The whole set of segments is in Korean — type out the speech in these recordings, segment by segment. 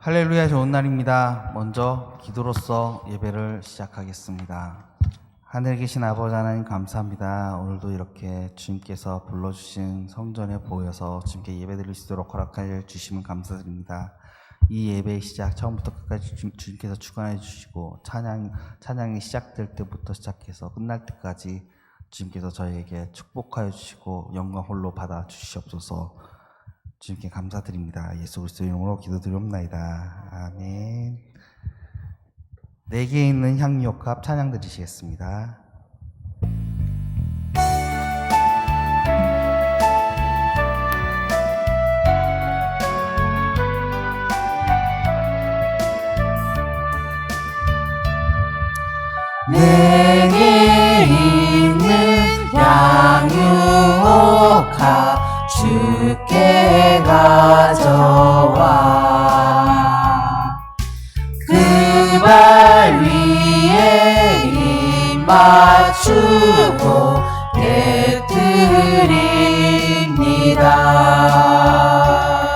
할렐루야, 좋은 날입니다. 먼저 기도로서 예배를 시작하겠습니다. 하늘에 계신 아버지 하나님 감사합니다. 오늘도 이렇게 주님께서 불러주신 성전에 모여서 주님께 예배드릴 수 있도록 허락하여 주시면 감사드립니다. 이 예배의 시작 처음부터 끝까지 주님께서 주관해 주시고 찬양이 시작될 때부터 시작해서 끝날 때까지 주님께서 저희에게 축복하여 주시고 영광 홀로 받아 주시옵소서. 주님께 감사드립니다. 예수 그리스도 이름으로 기도드리옵나이다. 아멘. 내게 있는 향유옥합 찬양 드리시겠습니다. 내게 있는 향유옥합 주께 가져와 그 발 위에 입 맞추고 깨뜨립니다.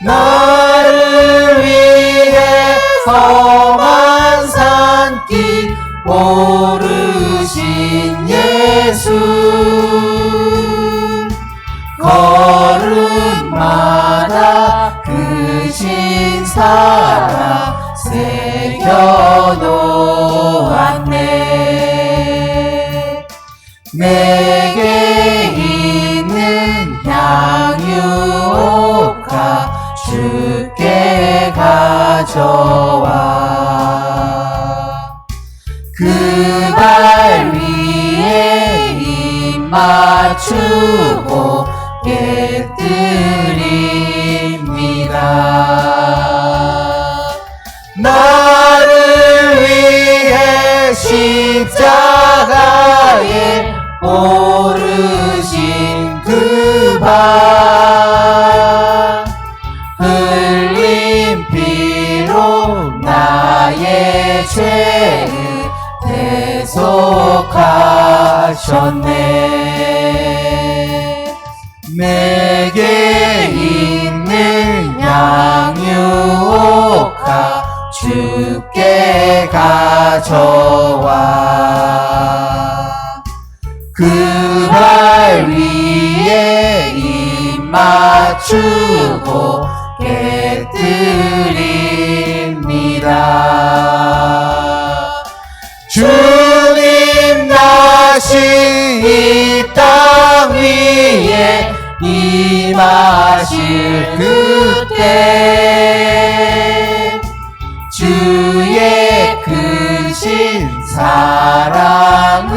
나를 위해 험한 산길 오르신 예수, 걸음마다 그 신사랑 새겨놓았네. 내게 있는 향유옥합 주께 가져와 그 발 위에 입 맞추고 깨뜨립니다. 나를 위해 십자가에 오르신 그 발, 흘린 피로 나의 죄를 대속하셨네. 내게 있는 향유옥합 주께 가져와 그 발 위에 입 맞추고 깨뜨립니다. 주님 다시 이 땅 위에 임하실 그때 주의 크신 사랑으로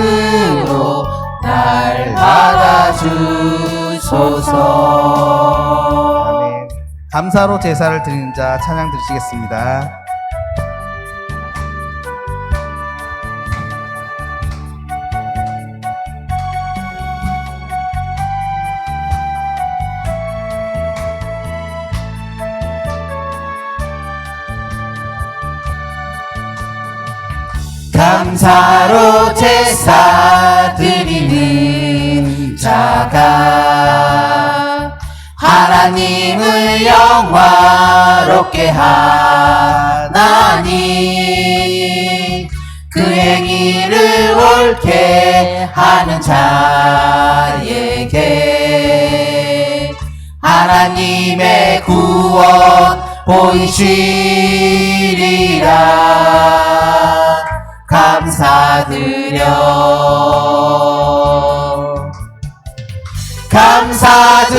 날 받아주소서. 아멘. 감사로 제사를 드리는 자 찬양 드리시겠습니다. 감사로 제사 드리는 자가 하나님을 영화롭게 하나니 그 행위를 옳게 하는 자에게 하나님의 구원 보이시리라. 감사드려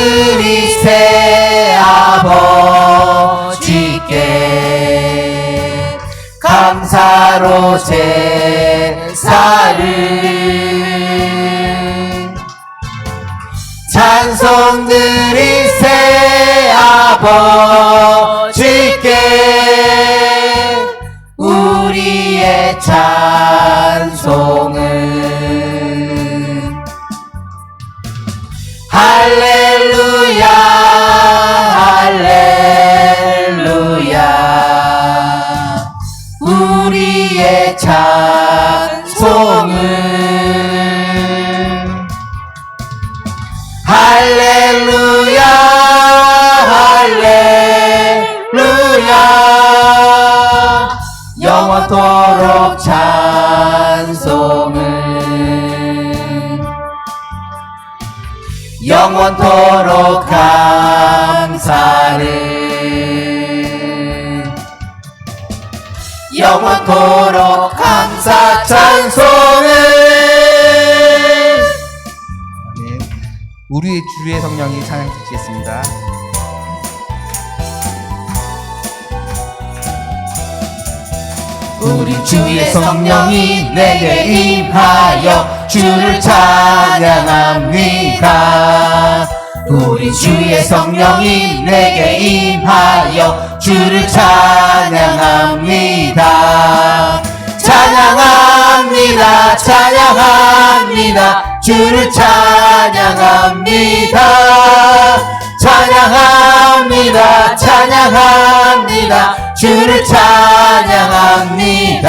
감사드리세 아버지께 감사로 제사를 찬송 드리세 아버지께 우리의 찬송을 할렐루야 할렐루야 우리의 찬송을 할렐루야 할렐루야 찬송을 영원토록 감사를 영원토록 감사 찬송을. 아멘. 우리의 주의 성령이 찬양 드리겠습니다. 우리 주의 성령이 내게 임하여 주를 찬양합니다. 우리 주의 성령이 내게 임하여 주를 찬양합니다. 찬양합니다. 찬양합니다. 주를 찬양합니다. 찬양합니다. 찬양합니다. 주를 찬양합니다.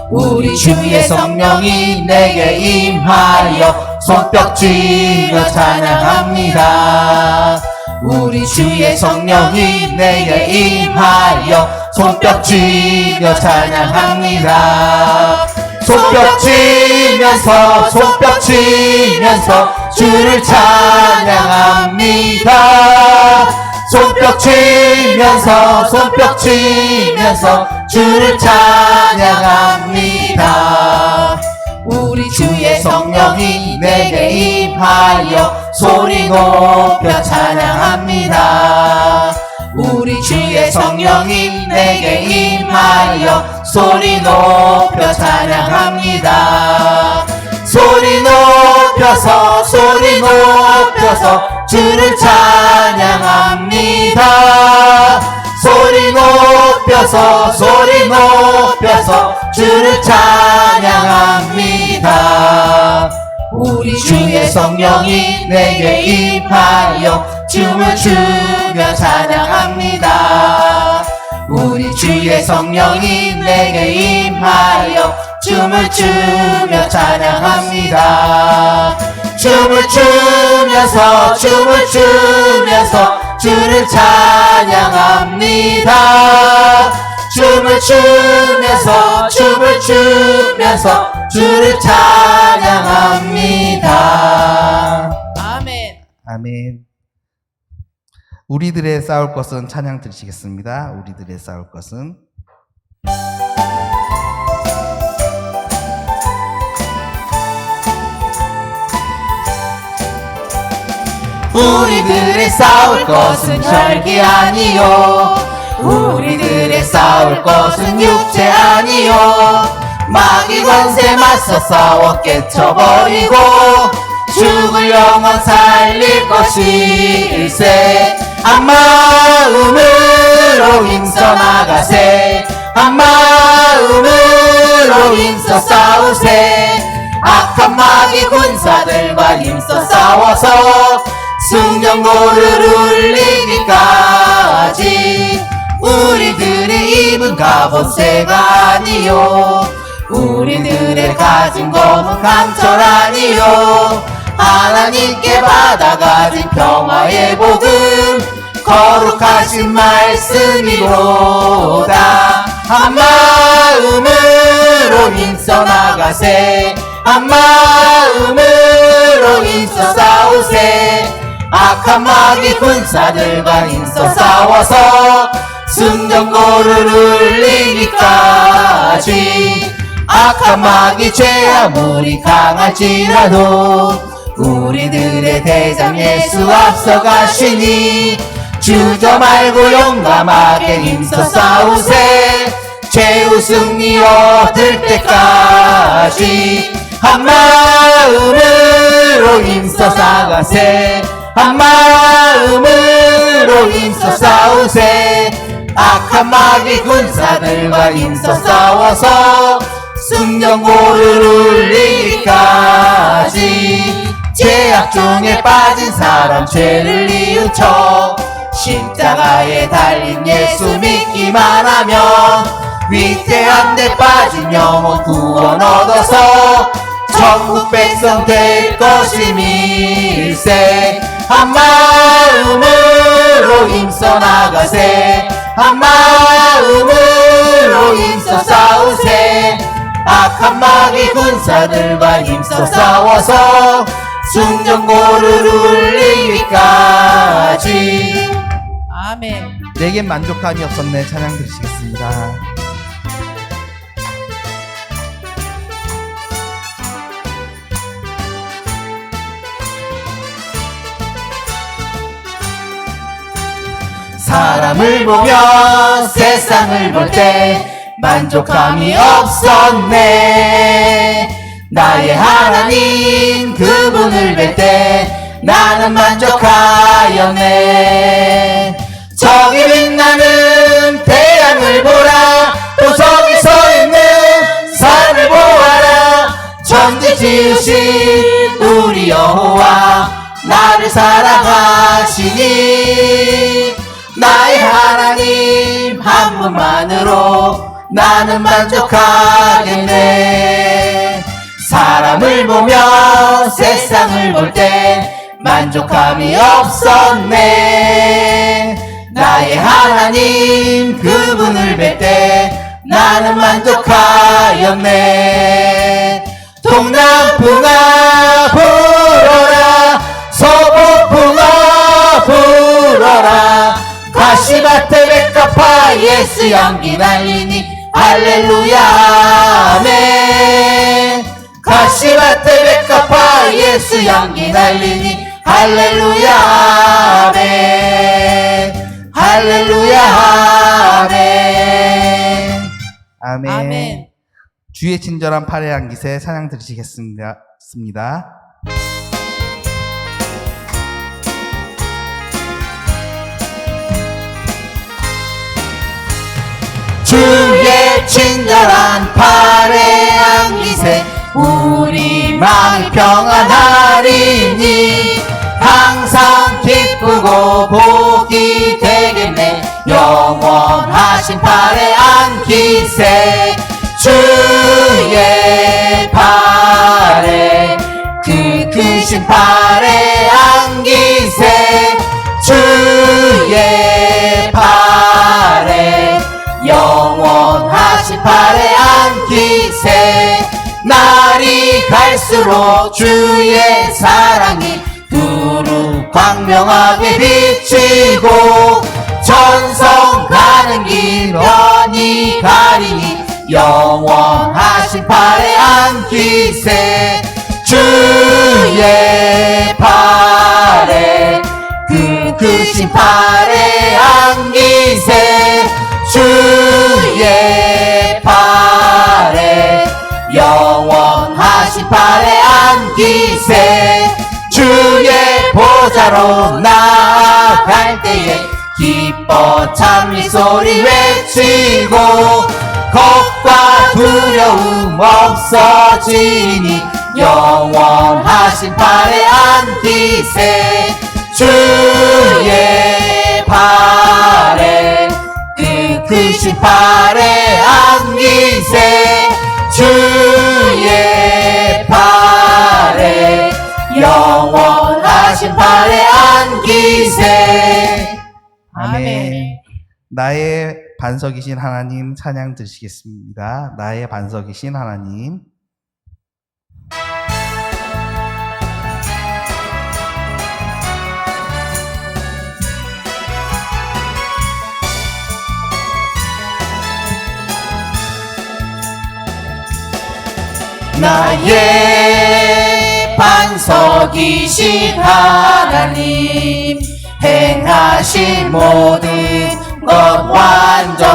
우리 주의 성령이 내게 임하여 손뼉 치며 찬양합니다. 우리 주의 성령이 내게 임하여 손뼉 치며 찬양합니다. 손뼉 치면서 손뼉 치면서 주를 찬양합니다. 손뼉 치면서 손뼉 치면서 주를 찬양합니다. 우리 주의 성령이 내게 임하여 소리 높여 찬양합니다. 우리 주의 성령이 내게 임하여 소리 높여 찬양합니다. 소리 높여서 소리 높여서 주를 찬양합니다. 소리 높여서 소리 높여서 주를 찬양합니다. 우리 주의 성령이 내게 임하여 춤을 추며 찬양합니다. 우리 주의 성령이 내게 임하여 춤을 추며 찬양합니다. 춤을 추면서 춤을 추면서 주를 찬양합니다. 춤을 추면서 춤을 추면서 주를 찬양합니다. 아멘. 아멘. 우리들의 싸울 것은 찬양 드리시겠습니다. 우리들의 싸울 것은 우리들의 싸울 것은 혈기 아니요 우리들의 싸울 것은 육체 아니요 마귀 권세 맞서 싸워 깨쳐버리고 죽을 영혼 살릴 것일세. 한 마음으로 힘써 나가세. 한 마음으로 힘써 싸우세. 악한 마귀 군사들과 힘써 싸워서 승전고를 울리기까지. 우리들의 입은 갑옷새가 아니요 우리들의 가진 검은 강철 아니요 하나님께 받아가진 평화의 복음 거룩하신 말씀이로다. 한 마음으로 힘써 나가세. 한 마음으로 힘써 싸우세. 악한 마귀 군사들과 힘써 싸워서 승전고를 울리기까지. 악한 마귀 죄 아무리 강할지라도 우리들의 대장 예수 앞서가시니 주저 말고 용감하게 힘써 싸우세. 최후 승리 얻을 때까지. 한 마음으로 힘써 나가세. 한 마음으로 힘써 싸우세. 악한 마귀 군사들과 힘써 싸워서 승전고를 울리기까지. 죄악 중에 빠진 사람 죄를 뉘우쳐 십자가에 달린 예수 믿기만 하면 위태한 데 빠진 영혼 구원 얻어서 천국 백성 될 것임일세. 한 마음을 마음으로 힘써 나가세 한 마음으로 힘써 싸우세 악한 마귀 군사들과 힘써 싸워서 승전고를 울리기까지. 아멘. 내겐 만족감이 없었네. 찬양 드리시겠습니다. 사람을 보며 세상을 볼 때 만족감이 없었네 나의 하나님 그분을 뵐 때 나는 만족하였네 저기 빛나는 태양을 보라 또 저기 서있는 산을 보아라 천지 지으신 우리 여호와 나를 사랑하시니 나의 하나님 한 분만으로 나는 만족하겠네 사람을 보며 세상을 볼 때 만족감이 없었네 나의 하나님 그분을 뵐 때 나는 만족하였네 동남풍아 불어라 서북풍아 불어라 가시밭에 백합화 예수 연기 날리니 할렐루야 아멘 가시밭에 백합화 예수 연기 날리니 할렐루야 아멘 할렐루야 아멘 아멘. 아멘. 주의 친절한 팔의 안깃에 찬양 드리시겠습니다. 주의 친절한 팔의 안깃에 우리 마음이 평안하리니 항상 기쁘고 복이 되겠네 영원하신 팔의 안깃에 주의 팔에 그 크신 팔의 안깃에 주의 팔에 영원하신 팔의 안깃에 날이 갈수록 주의 사랑이 두루 광명하게 비치고 전성 가는 길 편히 가리니 영원하신 팔의 안깃에 주의 팔에 그 크신 팔의 안깃에 주의 팔에 영원하신 팔의 안깃에 주의 보좌로 나아갈 때에 기뻐 찬미 소리 외치고 겁과 두려움 없어지니 영원하신 팔의 안깃에 주의 팔에 그 크신 팔의 안깃에 주의 팔에 영원하신 팔의 안깃에 아멘. 나의 반석이신 하나님 찬양 드리시겠습니다. 나의 반석이신 하나님. 나의 반석이신 하나님 행하신 모든 것 완전하시니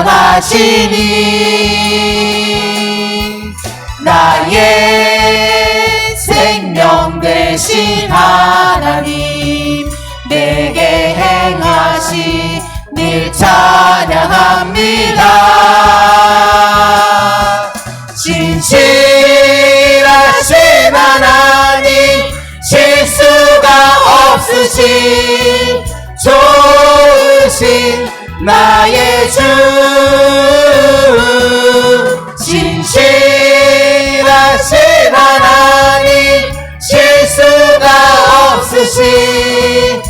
나의 생명 되신 하나님 내게 행하신 일 찬양합니다 진실하신 하나님 실수가 없으신 좋으신 나의 주 진실하신 하나님 실수가 없으신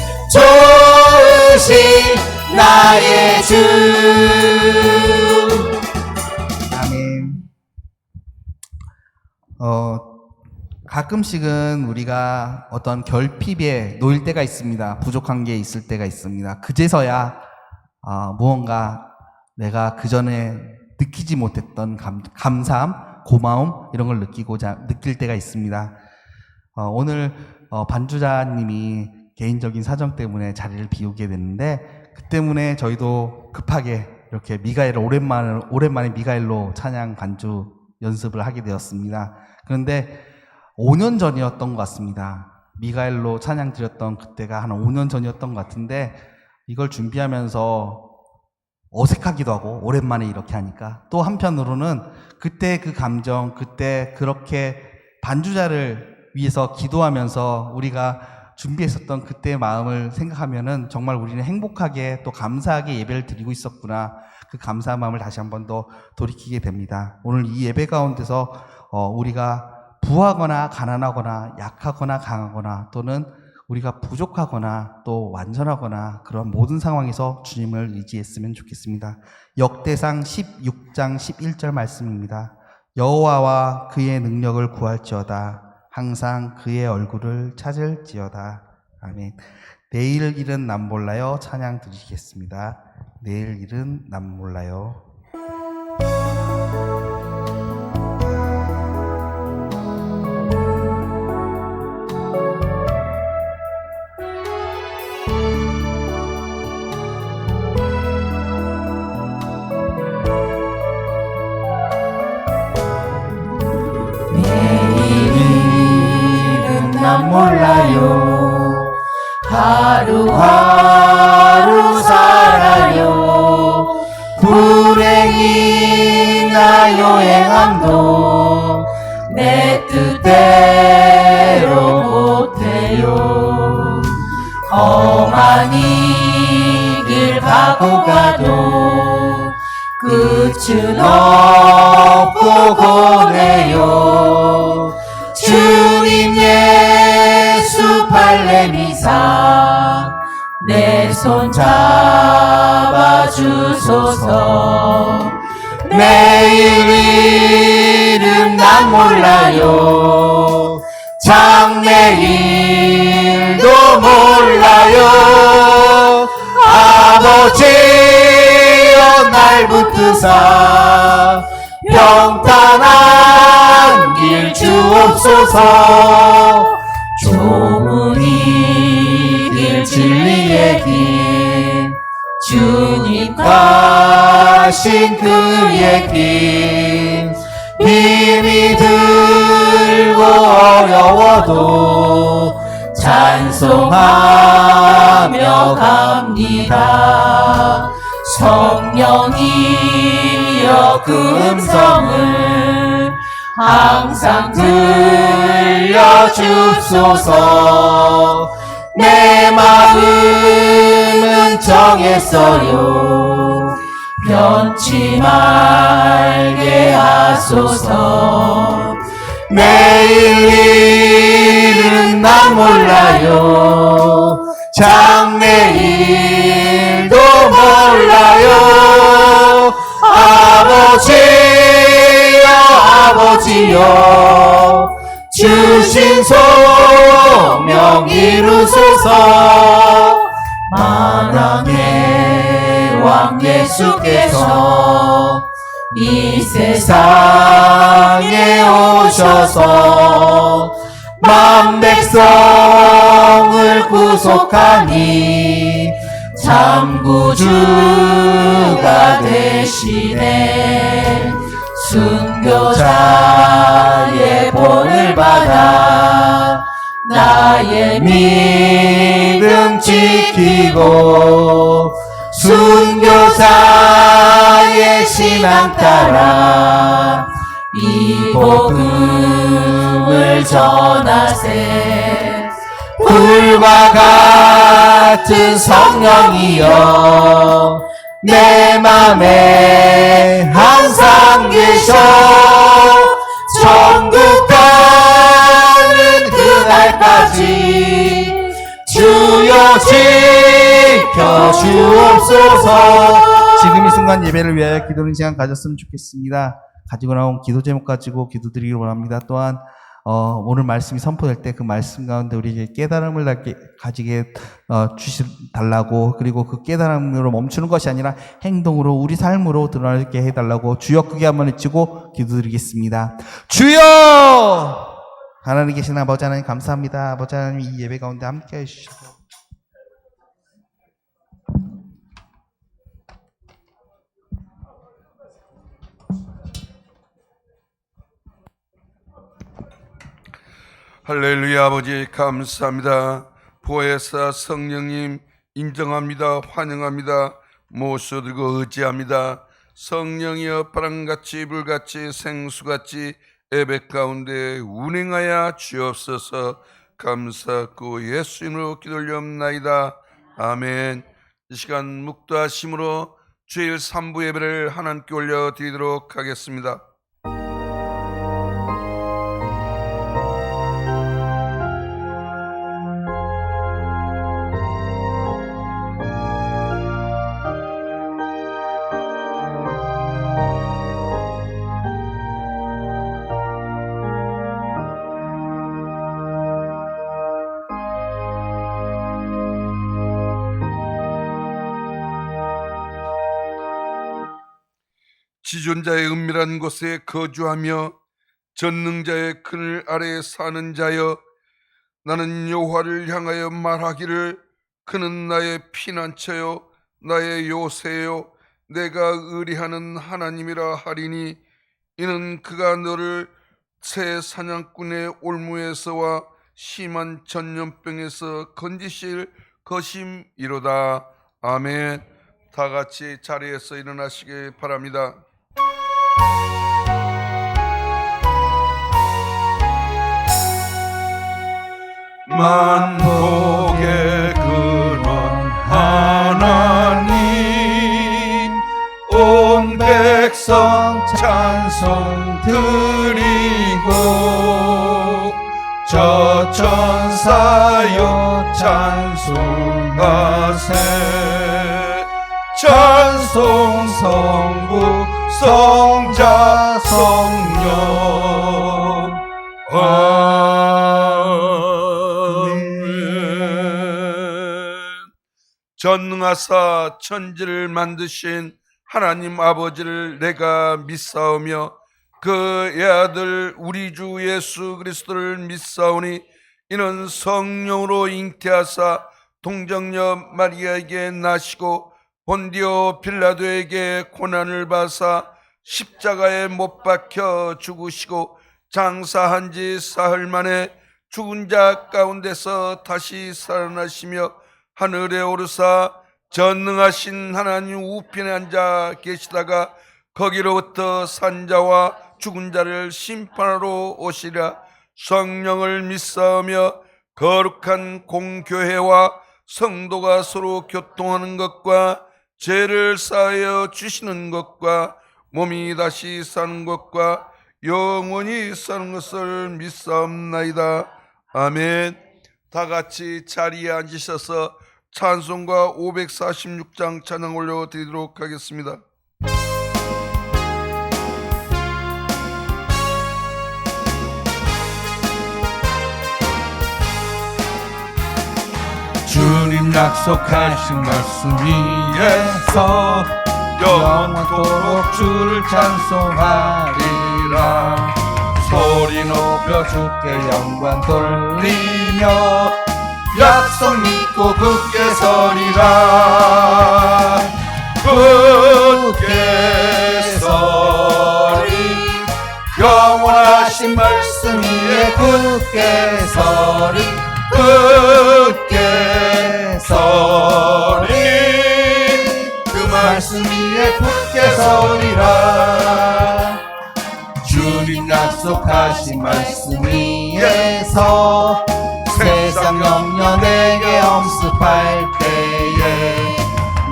주신 나의 주. 아멘. 가끔씩은 우리가 어떤 결핍에 놓일 때가 있습니다. 부족한 게 있을 때가 있습니다. 그제서야 무언가 내가 그전에 느끼지 못했던 감사함, 고마움 이런 걸 느낄 때가 있습니다. 오늘 반주자님이 개인적인 사정 때문에 자리를 비우게 됐는데 그 때문에 저희도 급하게 이렇게 오랜만에 미가엘로 찬양 반주 연습을 하게 되었습니다. 그런데 5년 전이었던 것 같습니다. 미가엘로 찬양 드렸던 그때가 한 5년 전이었던 것 같은데 이걸 준비하면서 어색하기도 하고 오랜만에 이렇게 하니까 또 한편으로는 그때 그 감정, 그때 그렇게 반주자를 위해서 기도하면서 우리가 준비했었던 그때의 마음을 생각하면은 정말 우리는 행복하게 또 감사하게 예배를 드리고 있었구나. 그 감사한 마음을 다시 한 번 더 돌이키게 됩니다. 오늘 이 예배 가운데서 우리가 부하거나 가난하거나 약하거나 강하거나 또는 우리가 부족하거나 또 완전하거나 그런 모든 상황에서 주님을 의지했으면 좋겠습니다. 역대상 16장 11절 말씀입니다. 여호와와 그의 능력을 구할지어다. 항상 그의 얼굴을 찾을지어다. 아멘. 내일 일은 남 몰라요. 찬양 드리겠습니다. 내일 일은 남 몰라요. 난 몰라요. 하루하루 살아요. 불행이나 여행함도 내 뜻대로 못해요. 험한 이 길 가고 가도 끝은 없고 고네요. 주님 예수 발레미사 내 손 잡아주소서. 내일 일은 난 몰라요. 장래일도 몰라요. 아버지여 날 붙드사 평탄한 길 주옵소서. 좁은 이 길 진리의 길 주님 가신 그의 길 힘이 들고 어려워도 찬송하며 갑니다. 성령이여 그 음성을 항상 들려주소서. 내 마음은 정했어요. 변치 말게 하소서. 내일 일은 난 몰라요. 장래일도 몰라요. 아버지여 주신 소명 이루소서. 만왕의 왕 예수께서 이 세상에 오셔서 만 백성을 구속하니 참 구주가 되시네. 순교자의 본을 받아 나의 믿음 지키고 순교자의 신앙 따라 이 복음을 전하세. 불과 같은 성령이여 내 맘에 항상 계셔. 천국 가는 그날까지 주여 주옵소서. 지금 이 순간 예배를 위하여 기도하는 시간 가졌으면 좋겠습니다. 가지고 나온 기도 제목 가지고 기도드리기 원합니다. 또한 오늘 말씀이 선포될 때 그 말씀 가운데 우리에게 깨달음을 가지게 달라고, 그리고 그 깨달음으로 멈추는 것이 아니라 행동으로 우리 삶으로 드러나게 해달라고 주여 크게 한번 외치고 기도드리겠습니다. 주여! 하나님 계신 아버지 하나님 감사합니다. 아버지 하나님 이 예배 가운데 함께 해주시고 할렐루야. 아버지 감사합니다. 보혜사 성령님 인정합니다. 환영합니다. 모셔들고 의지합니다. 성령이여 바람같이 불같이 생수같이 예배 가운데 운행하여 주옵소서. 감사하고 예수님으로 기도 올려옵나이다. 아멘. 이 시간 묵도하심으로 주일 3부 예배를 하나님께 올려드리도록 하겠습니다. 지존자의 은밀한 곳에 거주하며 전능자의 그늘 아래에 사는 자여, 나는 여호와를 향하여 말하기를 그는 나의 피난처요 나의 요새요 내가 의리하는 하나님이라 하리니, 이는 그가 너를 새 사냥꾼의 올무에서와 심한 전염병에서 건지실 것임이로다. 아멘. 다 같이 자리에서 일어나시기 바랍니다. 만복의 근원 하나님, 온 백성 찬송 드리고, 저 천사여 찬송하세. 찬송 성부 성자 성령. 전능하사 천지를 만드신 하나님 아버지를 내가 믿사오며 그 애아들 우리 주 예수 그리스도를 믿사오니, 이는 성령으로 잉태하사 동정녀 마리아에게 나시고 본디오 빌라도에게 고난을 받사 십자가에 못 박혀 죽으시고 장사한 지 사흘 만에 죽은 자 가운데서 다시 살아나시며 하늘에 오르사 전능하신 하나님 우편에 앉아 계시다가 거기로부터 산자와 죽은 자를 심판하러 오시라. 성령을 믿사오며 거룩한 공교회와 성도가 서로 교통하는 것과 죄를 사하여 주시는 것과 몸이 다시 사는 것과 영원히 사는 것을 믿사옵나이다. 아멘. 다 같이 자리에 앉으셔서 찬송가 546장 찬양 올려드리도록 하겠습니다. 주님 약속하신 말씀 위에서 영원토록 주를 찬송하리라. 소리 높여 주께 영광 돌리며 약속 믿고 굳게 서리라. 굳게 서리. 영원하신 말씀 위에 굳게 서리. 굳게 서리. 그 말씀 위에 굳게 서리라. 주님 약속하신 말씀 위에서 세상 영년에게 엄습할 때에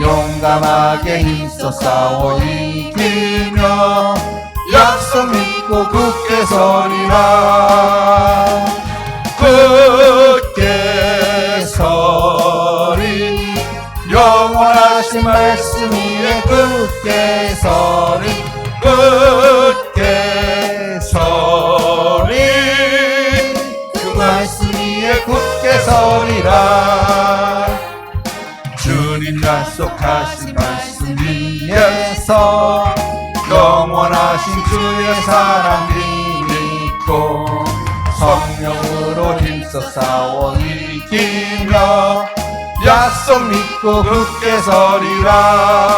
용감하게 힘써 싸워 이기며 약속 믿고 굳게 서리라. 굳게 서리. 영원한 국께서 영원하신 주의 사랑 믿고 성령으로 힘써 싸워 이기며 약속 믿고 굳게 서리라.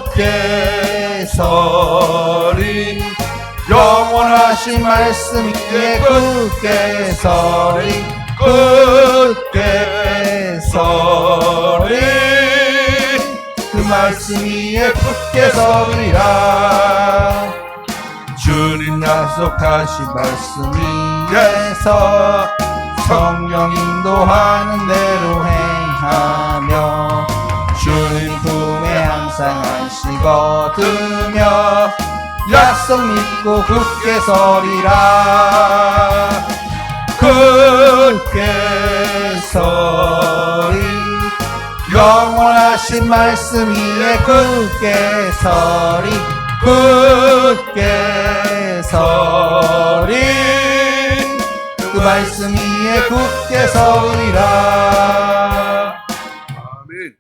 굳게 서리 영원하신 말씀 위에 굳게 서리 굳게 서리 그 말씀 위에 굳게 서리라. 주님 약속하신 말씀 위에서 성령 인도하는 대로 행하며 주님 품에 항상 안식 얻으며 약속 믿고 굳게 서리라. 굳게 서리 영원하신 말씀 위에 굳게 서리 굳게 서리 그 말씀 위에 굳게 서리라. 아멘.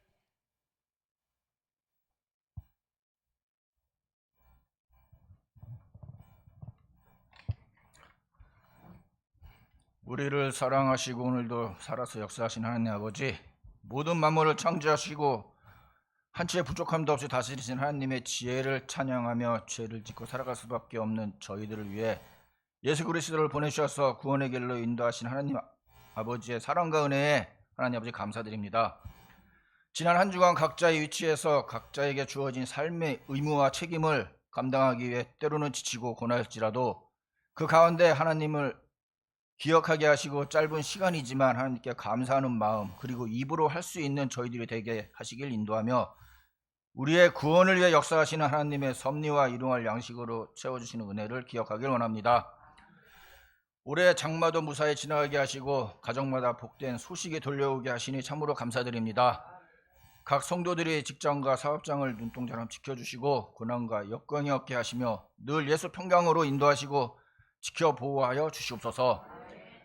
우리를 사랑하시고 오늘도 살아서 역사하신 하나님 아버지, 모든 만물을 창조하시고 한치의 부족함도 없이 다스리신 하나님의 지혜를 찬양하며 죄를 짓고 살아갈 수밖에 없는 저희들을 위해 예수 그리스도를 보내주셔서 구원의 길로 인도하신 하나님 아버지의 사랑과 은혜에 하나님 아버지 감사드립니다. 지난 한 주간 각자의 위치에서 각자에게 주어진 삶의 의무와 책임을 감당하기 위해 때로는 지치고 고난할지라도 그 가운데 하나님을 기억하게 하시고 짧은 시간이지만 하나님께 감사하는 마음, 그리고 입으로 할 수 있는 저희들이 되게 하시길 인도하며 우리의 구원을 위해 역사하시는 하나님의 섭리와 일용할 양식으로 채워주시는 은혜를 기억하길 원합니다. 올해 장마도 무사히 지나가게 하시고 가정마다 복된 소식이 돌려오게 하시니 참으로 감사드립니다. 각 성도들이 직장과 사업장을 눈동자처럼 지켜주시고 고난과 역경이 없게 하시며 늘 예수 평강으로 인도하시고 지켜 보호하여 주시옵소서.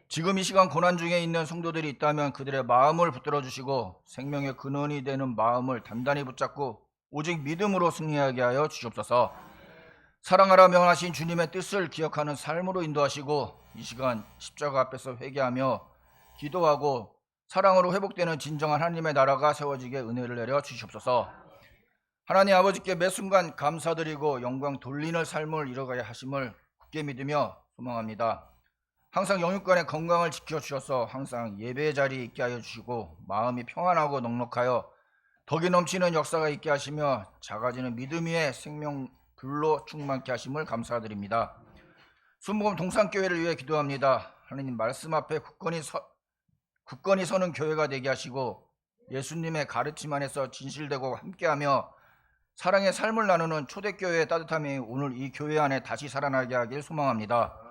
지금 이 시간 고난 중에 있는 성도들이 있다면 그들의 마음을 붙들어 주시고 생명의 근원이 되는 마음을 단단히 붙잡고 오직 믿음으로 승리하게 하여 주시옵소서. 사랑하라 명하신 주님의 뜻을 기억하는 삶으로 인도하시고 이 시간 십자가 앞에서 회개하며 기도하고 사랑으로 회복되는 진정한 하나님의 나라가 세워지게 은혜를 내려 주시옵소서. 하나님 아버지께 매 순간 감사드리고 영광 돌리는 삶을 이뤄가야 하심을 굳게 믿으며 소망합니다. 항상 영육간의 건강을 지켜주셔서 항상 예배의 자리에 있게 하여 주시고 마음이 평안하고 넉넉하여 덕이 넘치는 역사가 있게 하시며 작아지는 믿음 위에 생명 불로 충만케 하심을 감사드립니다. 순복음 동산교회를 위해 기도합니다. 하나님 말씀 앞에 굳건히 서는 교회가 되게 하시고 예수님의 가르침 안에서 진실되고 함께하며 사랑의 삶을 나누는 초대교회의 따뜻함이 오늘 이 교회 안에 다시 살아나게 하길 소망합니다.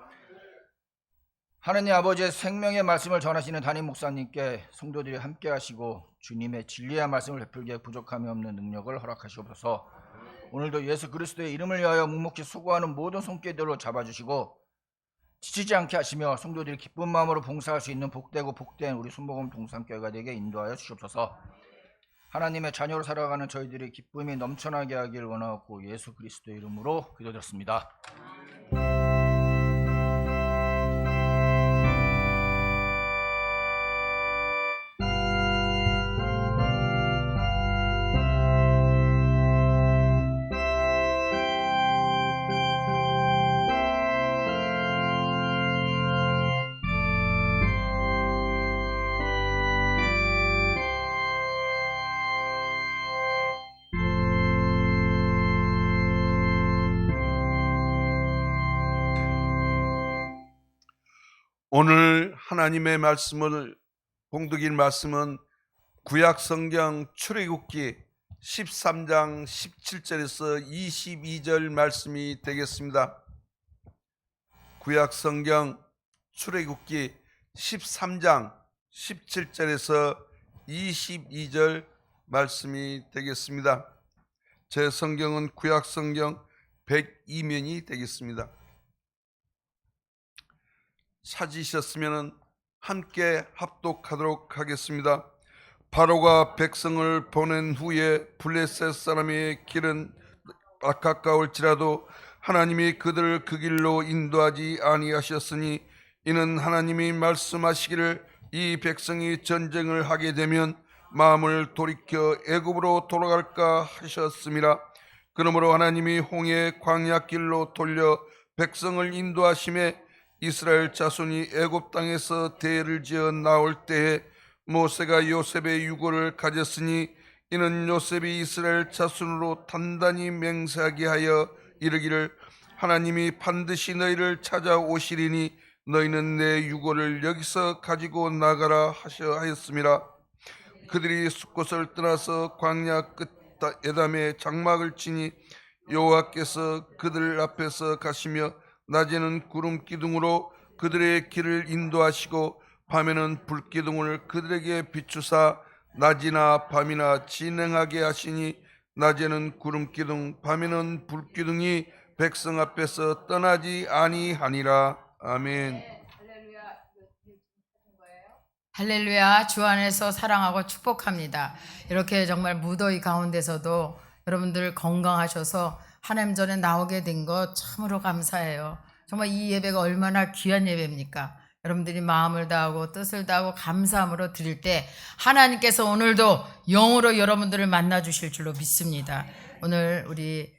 하느님 아버지의 생명의 말씀을 전하시는 담임 목사님께 성도들이 함께 하시고 주님의 진리의 말씀을 베풀기에 부족함이 없는 능력을 허락하시옵소서. 오늘도 예수 그리스도의 이름을 위하여 묵묵히 수고하는 모든 손길들로 잡아주시고 지치지 않게 하시며 성도들이 기쁜 마음으로 봉사할 수 있는 복되고 복된 우리 순복음 동산교회가 되게 인도하여 주시옵소서. 하나님의 자녀로 살아가는 저희들이 기쁨이 넘쳐나게 하길 원하고 예수 그리스도의 이름으로 기도드렸습니다. 오늘 하나님의 말씀을 봉독일 말씀은 구약성경 출애굽기 13장 17절에서 22절 말씀이 되겠습니다. 구약성경 출애굽기 13장 17절에서 22절 말씀이 되겠습니다. 제 성경은 구약성경 102면이 되겠습니다. 찾으셨으면 함께 합독하도록 하겠습니다. 바로가 백성을 보낸 후에 블레셋 사람의 길은 가까울지라도 하나님이 그들을 그 길로 인도하지 아니하셨으니 이는 하나님이 말씀하시기를 이 백성이 전쟁을 하게 되면 마음을 돌이켜 애굽으로 돌아갈까 하셨습니다. 그러므로 하나님이 홍해 광야 길로 돌려 백성을 인도하심에 이스라엘 자손이 애굽 땅에서 대를 지어 나올 때에 모세가 요셉의 유고를 가졌으니 이는 요셉이 이스라엘 자손으로 단단히 맹세하게 하여 이르기를 하나님이 반드시 너희를 찾아오시리니 너희는 내 유고를 여기서 가지고 나가라 하였습니다. 그들이 숫곳을 떠나서 광야 끝 에담에 장막을 치니 여호와께서 그들 앞에서 가시며 낮에는 구름 기둥으로 그들의 길을 인도하시고 밤에는 불 기둥을 그들에게 비추사 낮이나 밤이나 진행하게 하시니 낮에는 구름 기둥 밤에는 불 기둥이 백성 앞에서 떠나지 아니하니라. 아멘. 할렐루야. 주 안에서 사랑하고 축복합니다. 이렇게 정말 무더위 가운데서도 여러분들 건강하셔서 하나님 전에 나오게 된 것 참으로 감사해요. 정말 이 예배가 얼마나 귀한 예배입니까? 여러분들이 마음을 다하고 뜻을 다하고 감사함으로 드릴 때 하나님께서 오늘도 영으로 여러분들을 만나 주실 줄로 믿습니다. 오늘 우리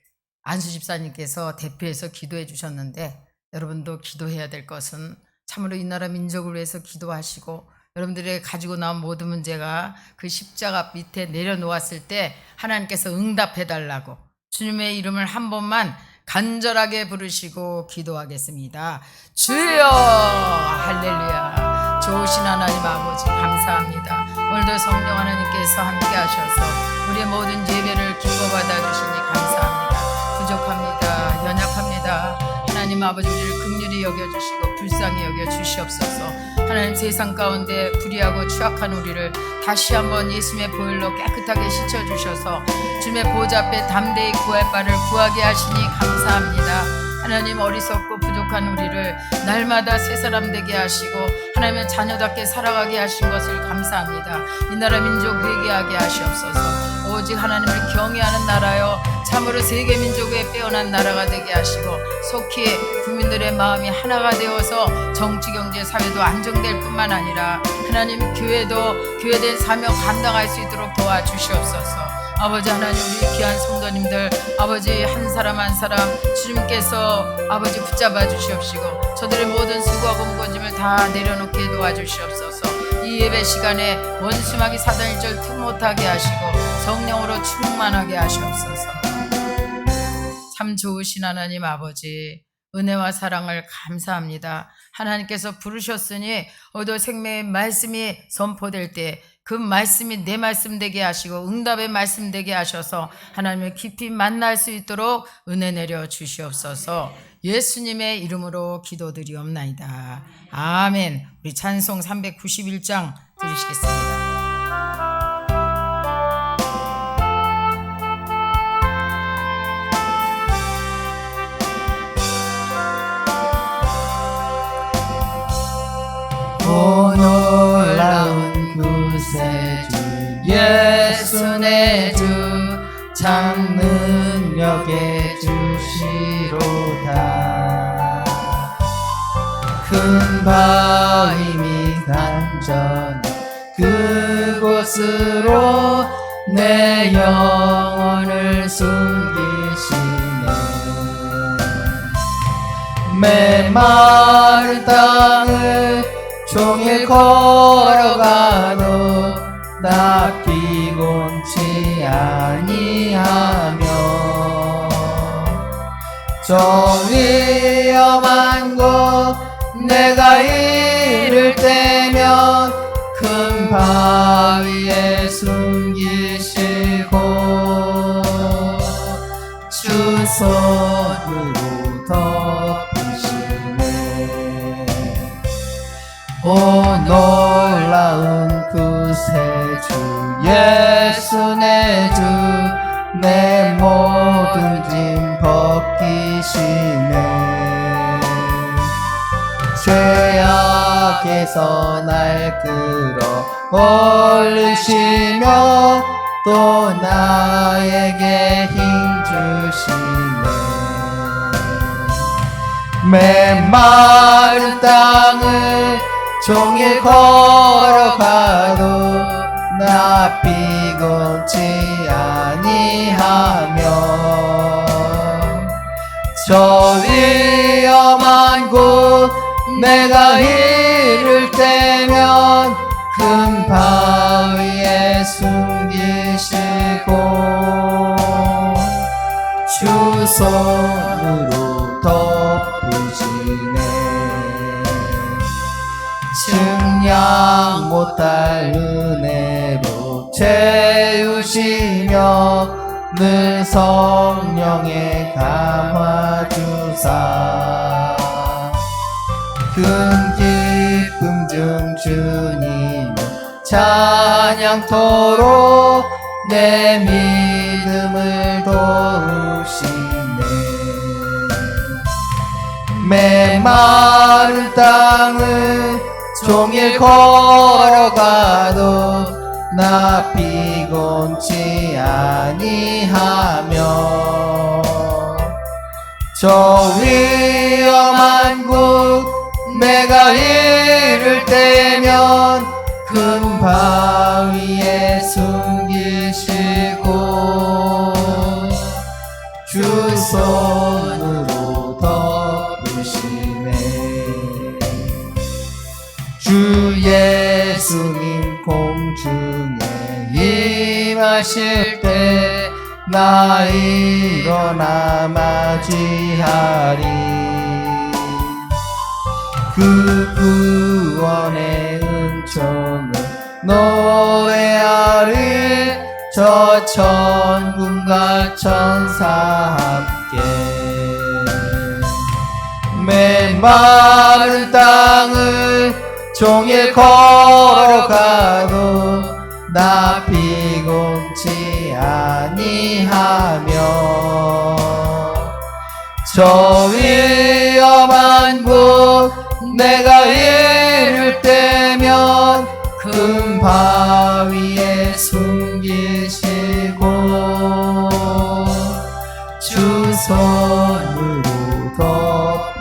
안수 집사님께서 대표해서 기도해 주셨는데 여러분도 기도해야 될 것은 참으로 이 나라 민족을 위해서 기도하시고 여러분들이 가지고 나온 모든 문제가 그 십자가 밑에 내려놓았을 때 하나님께서 응답해달라고 주님의 이름을 한 번만 간절하게 부르시고 기도하겠습니다. 주여 할렐루야. 좋으신 하나님 아버지 감사합니다. 오늘도 성령 하나님께서 함께 하셔서 우리의 모든 예배를 기뻐 받아주시니 감사합니다. 부족합니다. 연약합니다. 하나님 아버지 우리를 긍휼히 여겨주시고 불쌍히 여겨주시옵소서. 하나님 세상 가운데 불의하고 취약한 우리를 다시 한번 예수님의 보혈로 깨끗하게 씻어주셔서 주님의 보좌 앞에 담대히 구할 바를 구하게 하시니 감사합니다. 하나님 어리석고 부족한 우리를 날마다 새 사람 되게 하시고 하나님의 자녀답게 살아가게 하신 것을 감사합니다. 이 나라 민족 회개하게 하시옵소서. 오직 하나님을 경외하는 나라요 참으로 세계 민족의 빼어난 나라가 되게 하시고 속히 국민들의 마음이 하나가 되어서 정치, 경제, 사회도 안정될 뿐만 아니라 하나님 교회도 교회된 사명 감당할 수 있도록 도와주시옵소서. 아버지 하나님 우리 귀한 성도님들 아버지 한 사람 한 사람 주님께서 아버지 붙잡아 주시옵시고 저들의 모든 수고하고 무거짐을 다 내려놓게 도와주시옵소서. 이 예배 시간에 원수마귀 사단 일절 틈 못하게 하시고 성령으로 충만하게 하시옵소서. 참 좋으신 하나님 아버지 은혜와 사랑을 감사합니다. 하나님께서 부르셨으니 오도 생명의 말씀이 선포될 때 그 말씀이 내 말씀 되게 하시고 응답의 말씀 되게 하셔서 하나님을 깊이 만날 수 있도록 은혜 내려 주시옵소서. 예수님의 이름으로 기도드리옵나이다. 아멘. 우리 찬송 391장 들으시겠습니다. 오 놀라운 구세주 예수 내 주 참 능력의 주시로다. 큰 바위미 단전 그곳으로 내 영혼을 숨기시네. 메마른 땅을 종일 걸어가도 나 피곤치 아니하며 저 위험한 곳 내가 이를 때면 큰 바위에 숨기시고 주 손으로 덮으시네. 오 놀라운 구세주 예수 내 주 내 모든 짐 벗기시네. 죄악 밖에서 날 끌어 올리시며 또 나에게 힘 주시네. 메마른 땅을 종일 걸어가도 나 피곤치 아니하며 저 위험한 곳 내가 이를 때면 큰 바위에 숨기시고 주 손으로 덮으시네. 측량 못할 은혜로 채우시며 늘 성령의 감화주사 큰 기쁨 중 주님을 찬양토록 내 믿음을 도우시네. 메마른 땅을 종일 걸어가도 나 피곤치 아니하며 저 위험한 곳 내가 이를 때면 큰 바위에 숨기시고 주 손으로 덮으시네. 주 예수님 공중에 임하실 때 나 일어나 맞이하리. 그 구원의 은총을 노래하리. 저 천군과 천사 함께 메마른 땅을 종일 걸어가도 나 피곤치 아니하며 저 위험한 곳 내가 이를 때면 큰 바위에 숨기시고 주 손으로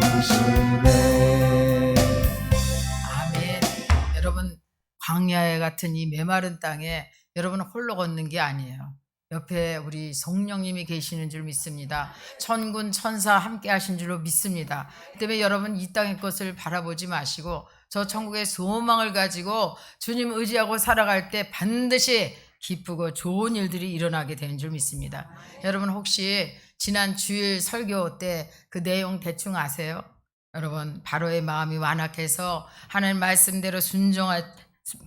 덮으시네. 아멘. 여러분, 광야에 같은 이 메마른 땅에 여러분 홀로 걷는 게 아니에요. 옆에 우리 성령님이 계시는 줄 믿습니다. 천군 천사 함께 하신 줄로 믿습니다. 그 때문에 여러분 이 땅의 것을 바라보지 마시고 저 천국의 소망을 가지고 주님 의지하고 살아갈 때 반드시 기쁘고 좋은 일들이 일어나게 되는 줄 믿습니다. 여러분 혹시 지난 주일 설교 때 그 내용 대충 아세요? 여러분 바로의 마음이 완악해서 하나님 말씀대로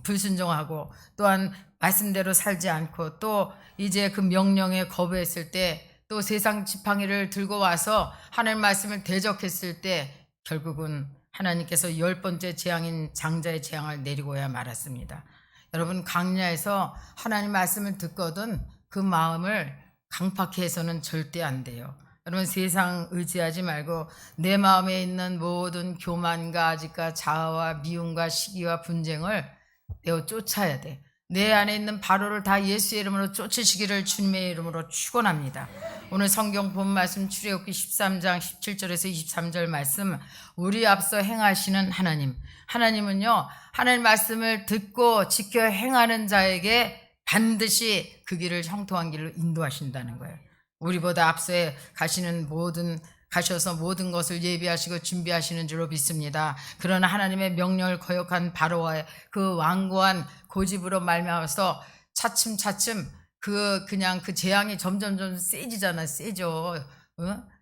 불순종하고 또한 말씀대로 살지 않고 또 이제 그 명령에 거부했을 때 또 세상 지팡이를 들고 와서 하나님 말씀을 대적했을 때 결국은 하나님께서 10번째 재앙인 장자의 재앙을 내리고야 말았습니다. 여러분 광야에서 하나님 말씀을 듣거든 그 마음을 강팍히 해서는 절대 안 돼요. 여러분 세상 의지하지 말고 내 마음에 있는 모든 교만과 아직과 자아와 미움과 시기와 분쟁을 내어 쫓아야 돼. 내 안에 있는 바로를 다 예수의 이름으로 쫓으시기를 주님의 이름으로 축원합니다. 오늘 성경 본 말씀 출애굽기 13장 17절에서 23절 말씀 우리 앞서 행하시는 하나님은요 하나님 말씀을 듣고 지켜 행하는 자에게 반드시 그 길을 형통한 길로 인도하신다는 거예요. 우리보다 앞서에 가셔서 모든 것을 예비하시고 준비하시는 줄로 믿습니다. 그러나 하나님의 명령을 거역한 바로와의 그 완고한 고집으로 말미암아서 차츰차츰 그냥 그 재앙이 점점 세지잖아. 세죠.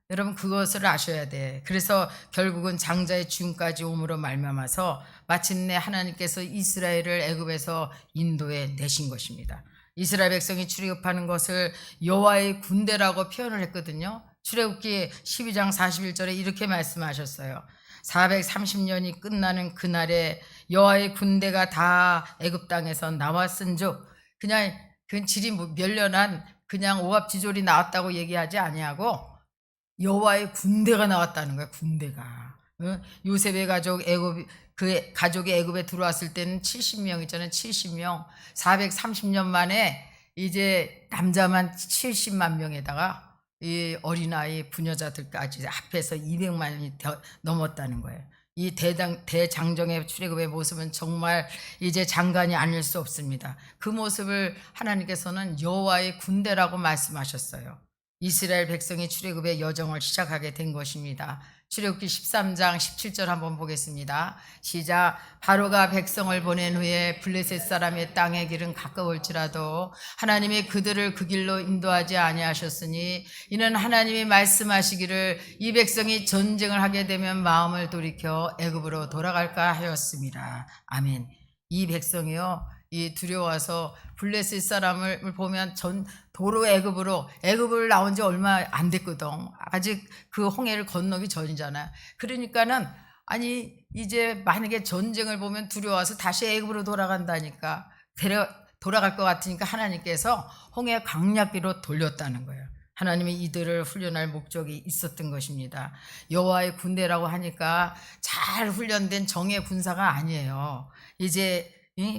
여러분 그것을 아셔야 돼. 그래서 결국은 장자의 죽음까지 오므로 말미암아서 마침내 하나님께서 이스라엘을 애굽에서 인도해 내신 것입니다. 이스라엘 백성이 출애굽하는 것을 여호와의 군대라고 표현을 했거든요. 출애굽기 12장 41절에 이렇게 말씀하셨어요. 430년이 끝나는 그날에 여호와의 군대가 다 애굽 땅에서 나왔은즉 그냥 그 질이 멸련한 그냥 오합지졸이 나왔다고 얘기하지 아니하고 여호와의 군대가 나왔다는 거야. 군대가 요셉의 가족 그 가족이 애굽에 들어왔을 때는 70명 있잖아요. 70명. 430년 만에 이제 남자만 70만 명에다가 이 어린아이 부녀자들까지 합해서 200만이 넘었다는 거예요. 이 대장정의 출애굽의 모습은 정말 이제 장관이 아닐 수 없습니다. 그 모습을 하나님께서는 여호와의 군대라고 말씀하셨어요. 이스라엘 백성이 출애굽의 여정을 시작하게 된 것입니다. 출애굽기 13장 17절 한번 보겠습니다. 시작. 바로가 백성을 보낸 후에 블레셋 사람의 땅의 길은 가까울지라도 하나님이 그들을 그 길로 인도하지 아니하셨으니 이는 하나님이 말씀하시기를 이 백성이 전쟁을 하게 되면 마음을 돌이켜 애굽으로 돌아갈까 하였습니다. 아멘. 이 백성이요, 이 두려워서 블레셋 사람을 보면 도로 애굽을 나온 지 얼마 안 됐거든. 아직 그 홍해를 건너기 전이잖아요. 그러니까는 아니 이제 만약에 전쟁을 보면 두려워서 다시 애굽으로 돌아간다니까 돌아갈 것 같으니까 하나님께서 홍해 강약기로 돌렸다는 거예요. 하나님이 이들을 훈련할 목적이 있었던 것입니다. 여호와의 군대라고 하니까 잘 훈련된 정예 군사가 아니에요. 이제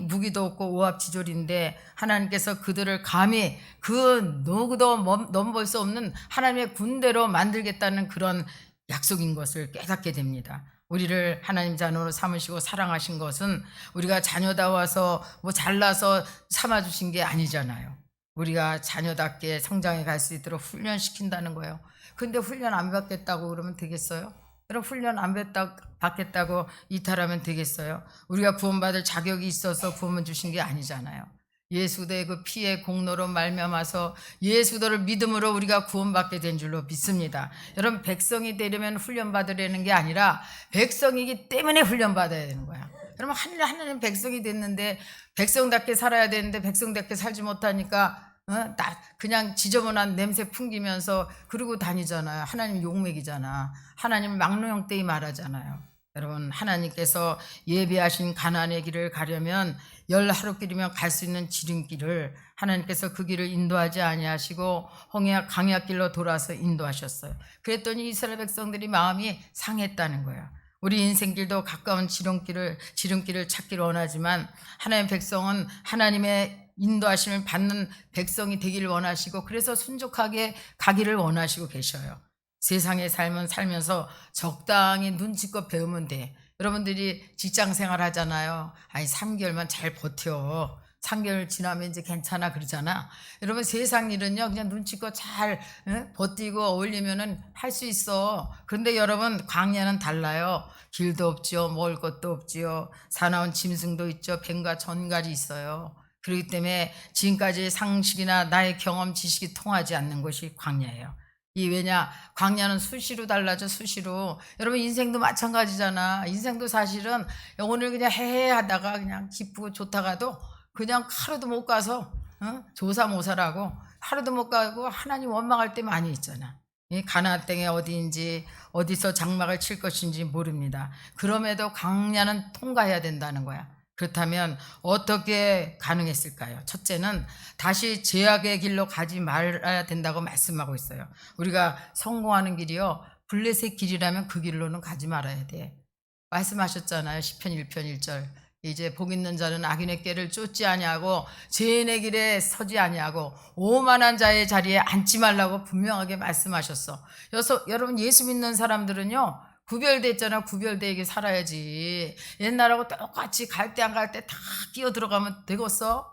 무기도 없고 오합지졸인데 하나님께서 그들을 감히 그 누구도 넘볼 수 없는 하나님의 군대로 만들겠다는 그런 약속인 것을 깨닫게 됩니다. 우리를 하나님 자녀로 삼으시고 사랑하신 것은 우리가 자녀다워서 뭐 잘나서 삼아주신 게 아니잖아요. 우리가 자녀답게 성장해 갈 수 있도록 훈련시킨다는 거예요. 근데 훈련 안 받겠다고 그러면 되겠어요? 여러분, 훈련 안 받겠다고 이탈하면 되겠어요? 우리가 구원받을 자격이 있어서 구원 주신 게 아니잖아요. 예수의 그 피의 공로로 말미암아서 예수도를 믿음으로 우리가 구원받게 된 줄로 믿습니다. 여러분, 백성이 되려면 훈련받으려는 게 아니라 백성이기 때문에 훈련받아야 되는 거야. 여러분, 하나님 백성이 됐는데 백성답게 살아야 되는데 백성답게 살지 못하니까 그냥 지저분한 냄새 풍기면서 그러고 다니잖아요. 하나님 욕먹이잖아. 하나님 막노형떼이 말하잖아요. 여러분, 하나님께서 예비하신 가나안의 길을 가려면 10하루길이면 갈 수 있는 지름길을 하나님께서 그 길을 인도하지 아니하시고 홍해 강약길로 돌아서 인도하셨어요. 그랬더니 이스라엘 백성들이 마음이 상했다는 거야. 우리 인생길도 가까운 지름길을 찾기를 원하지만 하나님의 백성은 하나님의 인도하심을 받는 백성이 되기를 원하시고 그래서 순종하게 가기를 원하시고 계셔요. 세상의 삶은 살면서 적당히 눈치껏 배우면 돼. 여러분들이 직장 생활 하잖아요. 아니 3개월만 잘 버텨. 3개월 지나면 이제 괜찮아 그러잖아. 여러분, 세상 일은요 그냥 눈치껏 잘 버티고 어울리면은 할 수 있어. 그런데 여러분, 광야는 달라요. 길도 없지요, 먹을 것도 없지요, 사나운 짐승도 있죠, 뱀과 전갈이 있어요. 그렇기 때문에 지금까지 상식이나 나의 경험 지식이 통하지 않는 것이 광야예요. 왜냐, 광야는 수시로 달라져. 수시로. 여러분, 인생도 마찬가지잖아. 인생도 사실은 오늘 그냥 해하다가 그냥 기쁘고 좋다가도 그냥 하루도 못 가서 조사모사라고 하루도 못 가고 하나님 원망할 때 많이 있잖아. 이 가나안 땅이 어디인지 어디서 장막을 칠 것인지 모릅니다. 그럼에도 광야는 통과해야 된다는 거야. 그렇다면 어떻게 가능했을까요? 첫째는 다시 죄악의 길로 가지 말아야 된다고 말씀하고 있어요. 우리가 성공하는 길이요, 블레셋 길이라면 그 길로는 가지 말아야 돼. 말씀하셨잖아요. 시편 1편 1절. 이제 복 있는 자는 악인의 꾀를 쫓지 아니하고 죄인의 길에 서지 아니하고 오만한 자의 자리에 앉지 말라고 분명하게 말씀하셨어. 여러분, 예수 믿는 사람들은요 구별됐잖아. 구별되게 살아야지. 옛날하고 똑같이 갈 때 안 갈 때 다 끼어 들어가면 되겠어?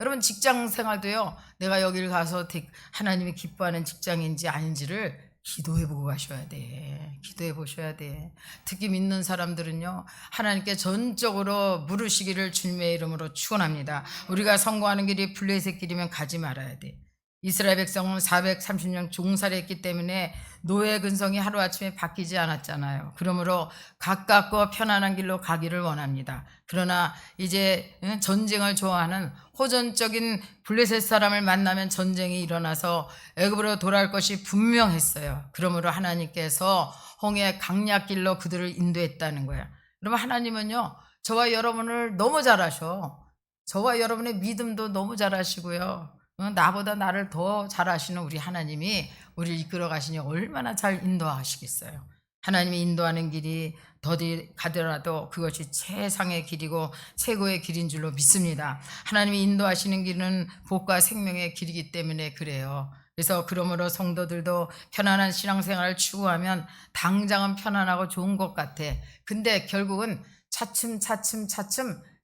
여러분, 직장 생활도요, 내가 여기를 가서 하나님이 기뻐하는 직장인지 아닌지를 기도해보고 가셔야 돼. 기도해 보셔야 돼. 특히 믿는 사람들은요, 하나님께 전적으로 물으시기를 주님의 이름으로 축원합니다. 우리가 성공하는 길이 블레셋 길이면 가지 말아야 돼. 이스라엘 백성은 430년 종살이했기 때문에 노예 근성이 하루아침에 바뀌지 않았잖아요. 그러므로 가깝고 편안한 길로 가기를 원합니다. 그러나 이제 전쟁을 좋아하는 호전적인 블레셋 사람을 만나면 전쟁이 일어나서 애굽으로 돌아올 것이 분명했어요. 그러므로 하나님께서 홍해 강약길로 그들을 인도했다는 거예요. 여러분, 하나님은요 저와 여러분을 너무 잘하셔. 저와 여러분의 믿음도 너무 잘하시고요, 나보다 나를 더 잘 아시는 우리 하나님이 우리를 이끌어 가시니 얼마나 잘 인도하시겠어요. 하나님이 인도하는 길이 더디 가더라도 그것이 최상의 길이고 최고의 길인 줄로 믿습니다. 하나님이 인도하시는 길은 복과 생명의 길이기 때문에 그래요. 그래서 그러므로 성도들도 편안한 신앙생활을 추구하면 당장은 편안하고 좋은 것 같아. 근데 결국은 차츰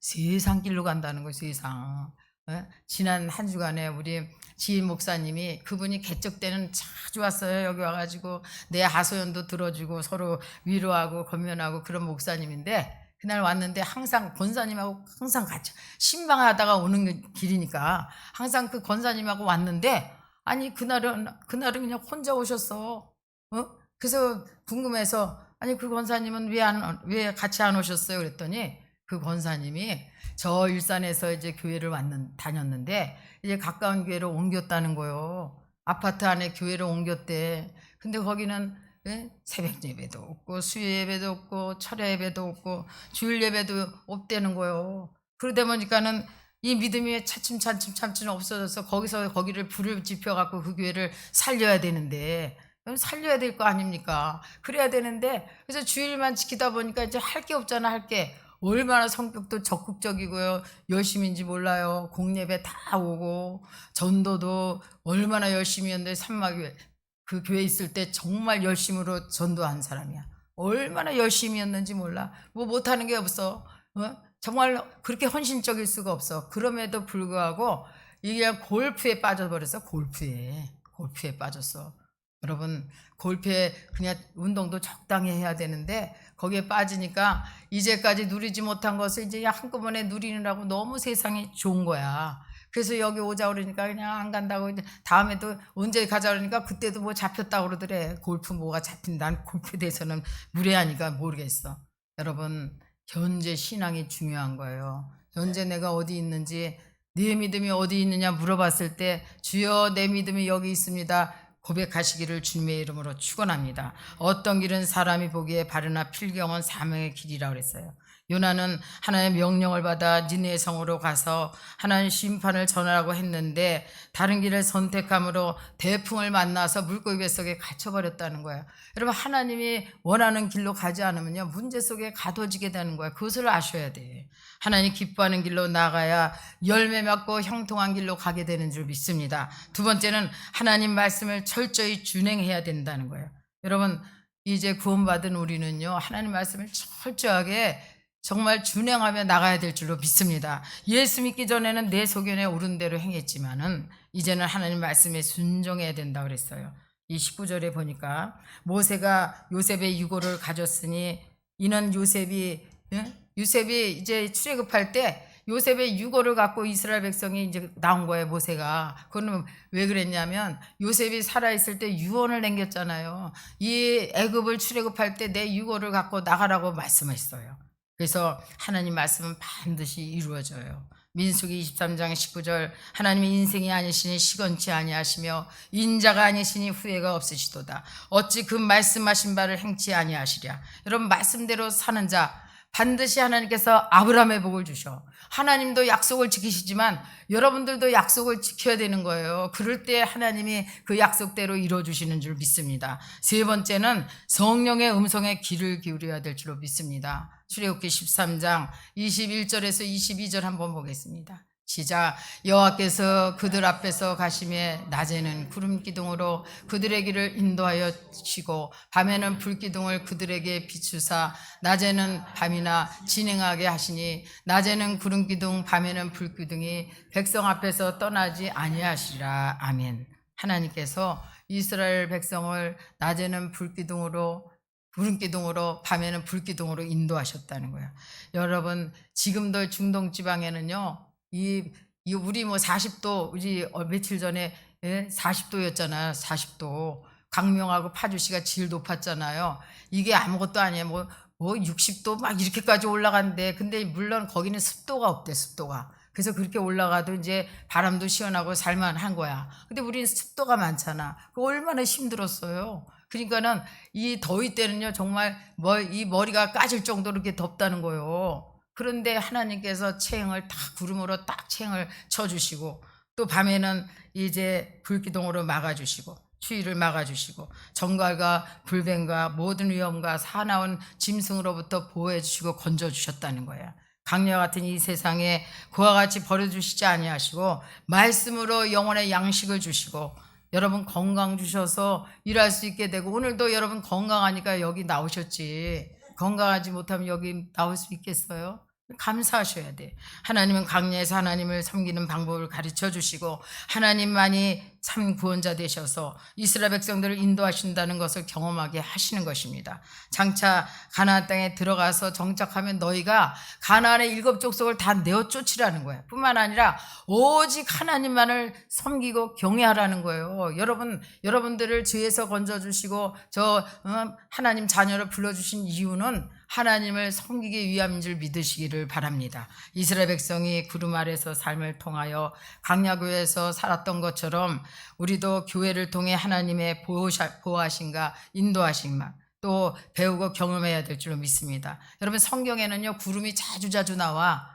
세상 길로 간다는 거예요. 세상. 지난 한 주간에 우리 지인 목사님이, 그분이 개척 때는 자주 왔어요. 여기 와가지고 내 하소연도 들어주고 서로 위로하고 권면하고 그런 목사님인데, 그날 왔는데 항상 권사님하고 항상 같이 신방하다가 오는 길이니까 항상 그 권사님하고 왔는데, 아니 그날은 그냥 혼자 오셨어. 그래서 궁금해서, 아니 그 권사님은 왜 같이 안 오셨어요? 그랬더니 그 권사님이 저 일산에서 이제 교회를 다녔는데 이제 가까운 교회로 옮겼다는 거요. 아파트 안에 교회를 옮겼대. 근데 거기는 새벽 예배도 없고 수요 예배도 없고 철야 예배도 없고 주일 예배도 없다는 거요. 그러다 보니까는 이 믿음이 차츰 없어져서 거기를 불을 지펴갖고 그 교회를 살려야 되는데, 살려야 될 거 아닙니까? 그래야 되는데, 그래서 주일만 지키다 보니까 이제 할 게 없잖아. 할 게 얼마나 성격도 적극적이고요, 열심인지 몰라요. 공예배 다 오고 전도도 얼마나 열심히 했는데, 산마교회 그 교회 있을 때 정말 열심으로 전도한 사람이야. 얼마나 열심히 했는지 몰라. 뭐 못하는 게 없어. 정말 그렇게 헌신적일 수가 없어. 그럼에도 불구하고 이게 골프에 빠져버렸어. 골프에 빠졌어. 여러분, 골프에 그냥 운동도 적당히 해야 되는데 거기에 빠지니까 이제까지 누리지 못한 것을 이제 한꺼번에 누리느라고 너무 세상이 좋은 거야. 그래서 여기 오자 그러니까 그냥 안 간다고, 이제 다음에 또 언제 가자 그러니까 그때도 뭐 잡혔다고 그러더래. 골프 뭐가 잡힌다. 난 골프에 대해서는 무례하니까 모르겠어. 여러분, 현재 신앙이 중요한 거예요. 현재 내가 어디 있는지, 네 믿음이 어디 있느냐 물어봤을 때 주여 내 믿음이 여기 있습니다 고백하시기를 주님의 이름으로 축원합니다. 어떤 길은 사람이 보기에 바르나 필경은 사명의 길이라 그랬어요. 요나는 하나님의 명령을 받아 니느웨 성으로 가서 하나님 심판을 전하라고 했는데 다른 길을 선택함으로 대풍을 만나서 물고기 뱃속에 갇혀버렸다는 거예요. 여러분, 하나님이 원하는 길로 가지 않으면요, 문제 속에 가둬지게 되는 거예요. 그것을 아셔야 돼. 하나님 기뻐하는 길로 나가야 열매 맺고 형통한 길로 가게 되는 줄 믿습니다. 두 번째는 하나님 말씀을 철저히 준행해야 된다는 거예요. 여러분, 이제 구원받은 우리는요, 하나님 말씀을 철저하게 정말 준행하며 나가야 될 줄로 믿습니다. 예수 믿기 전에는 내 소견에 오른 대로 행했지만은 이제는 하나님 말씀에 순종해야 된다고 그랬어요. 이 19절에 보니까 모세가 요셉의 유고를 가졌으니 이는 요셉이 이제 출애굽할 때 요셉의 유고를 갖고 이스라엘 백성이 이제 나온 거예요. 모세가. 그거는 왜 그랬냐면 요셉이 살아있을 때 유언을 남겼잖아요. 이 애굽을 출애굽할 때 내 유고를 갖고 나가라고 말씀했어요. 그래서 하나님 말씀은 반드시 이루어져요. 민수기 23장 19절, 하나님이 인생이 아니시니 시건치 아니하시며 인자가 아니시니 후회가 없으시도다. 어찌 그 말씀하신 바를 행치 아니하시랴. 여러분, 말씀대로 사는 자 반드시 하나님께서 아브라함의 복을 주셔. 하나님도 약속을 지키시지만 여러분들도 약속을 지켜야 되는 거예요. 그럴 때 하나님이 그 약속대로 이루어주시는 줄 믿습니다. 세 번째는 성령의 음성에 귀를 기울여야 될 줄로 믿습니다. 출애굽기 13장 21절에서 22절 한번 보겠습니다. 시작. 여호와께서 그들 앞에서 가시매 낮에는 구름 기둥으로 그들의 길을 인도하여 주시고 밤에는 불 기둥을 그들에게 비추사 낮에는 밤이나 진행하게 하시니 낮에는 구름 기둥 밤에는 불 기둥이 백성 앞에서 떠나지 아니하시리라. 아멘. 하나님께서 이스라엘 백성을 낮에는 불 기둥으로 구름 기둥으로 밤에는 불 기둥으로 인도하셨다는 거예요. 여러분, 지금도 중동 지방에는요, 우리 뭐 40도, 우리 며칠 전에 40도였잖아요. 40도. 광명하고 파주시가 제일 높았잖아요. 이게 아무것도 아니에요. 뭐 60도 막 이렇게까지 올라간대. 근데 물론 거기는 습도가 없대, 습도가. 그래서 그렇게 올라가도 이제 바람도 시원하고 살만한 거야. 근데 우리는 습도가 많잖아. 얼마나 힘들었어요. 그러니까는 이 더위 때는요, 정말 이 머리가 까질 정도로 이렇게 덥다는 거예요. 그런데 하나님께서 체형을 딱 구름으로 딱 체형을 쳐주시고 또 밤에는 이제 불기둥으로 막아주시고 추위를 막아주시고 정갈과 불뱀과 모든 위험과 사나운 짐승으로부터 보호해 주시고 건져주셨다는 거야. 강녀 같은 이 세상에 그와 같이 버려주시지 아니하시고 말씀으로 영혼의 양식을 주시고 여러분 건강 주셔서 일할 수 있게 되고 오늘도 여러분 건강하니까 여기 나오셨지. 건강하지 못하면 여기 나올 수 있겠어요? 감사하셔야 돼. 하나님은 강야에서 하나님을 섬기는 방법을 가르쳐 주시고 하나님만이 참 구원자 되셔서 이스라엘 백성들을 인도하신다는 것을 경험하게 하시는 것입니다. 장차 가나안 땅에 들어가서 정착하면 너희가 가나안의 7 족속을 다 내어 쫓으라는 거예요. 뿐만 아니라 오직 하나님만을 섬기고 경외하라는 거예요. 여러분들을 죄에서 건져주시고 하나님 자녀를 불러주신 이유는 하나님을 섬기기 위함인 줄 믿으시기를 바랍니다. 이스라엘 백성이 구름 아래서 삶을 통하여 강야교회에서 살았던 것처럼 우리도 교회를 통해 하나님의 보호하심과 인도하심만 또 배우고 경험해야 될 줄 믿습니다. 여러분 성경에는요 구름이 자주 나와.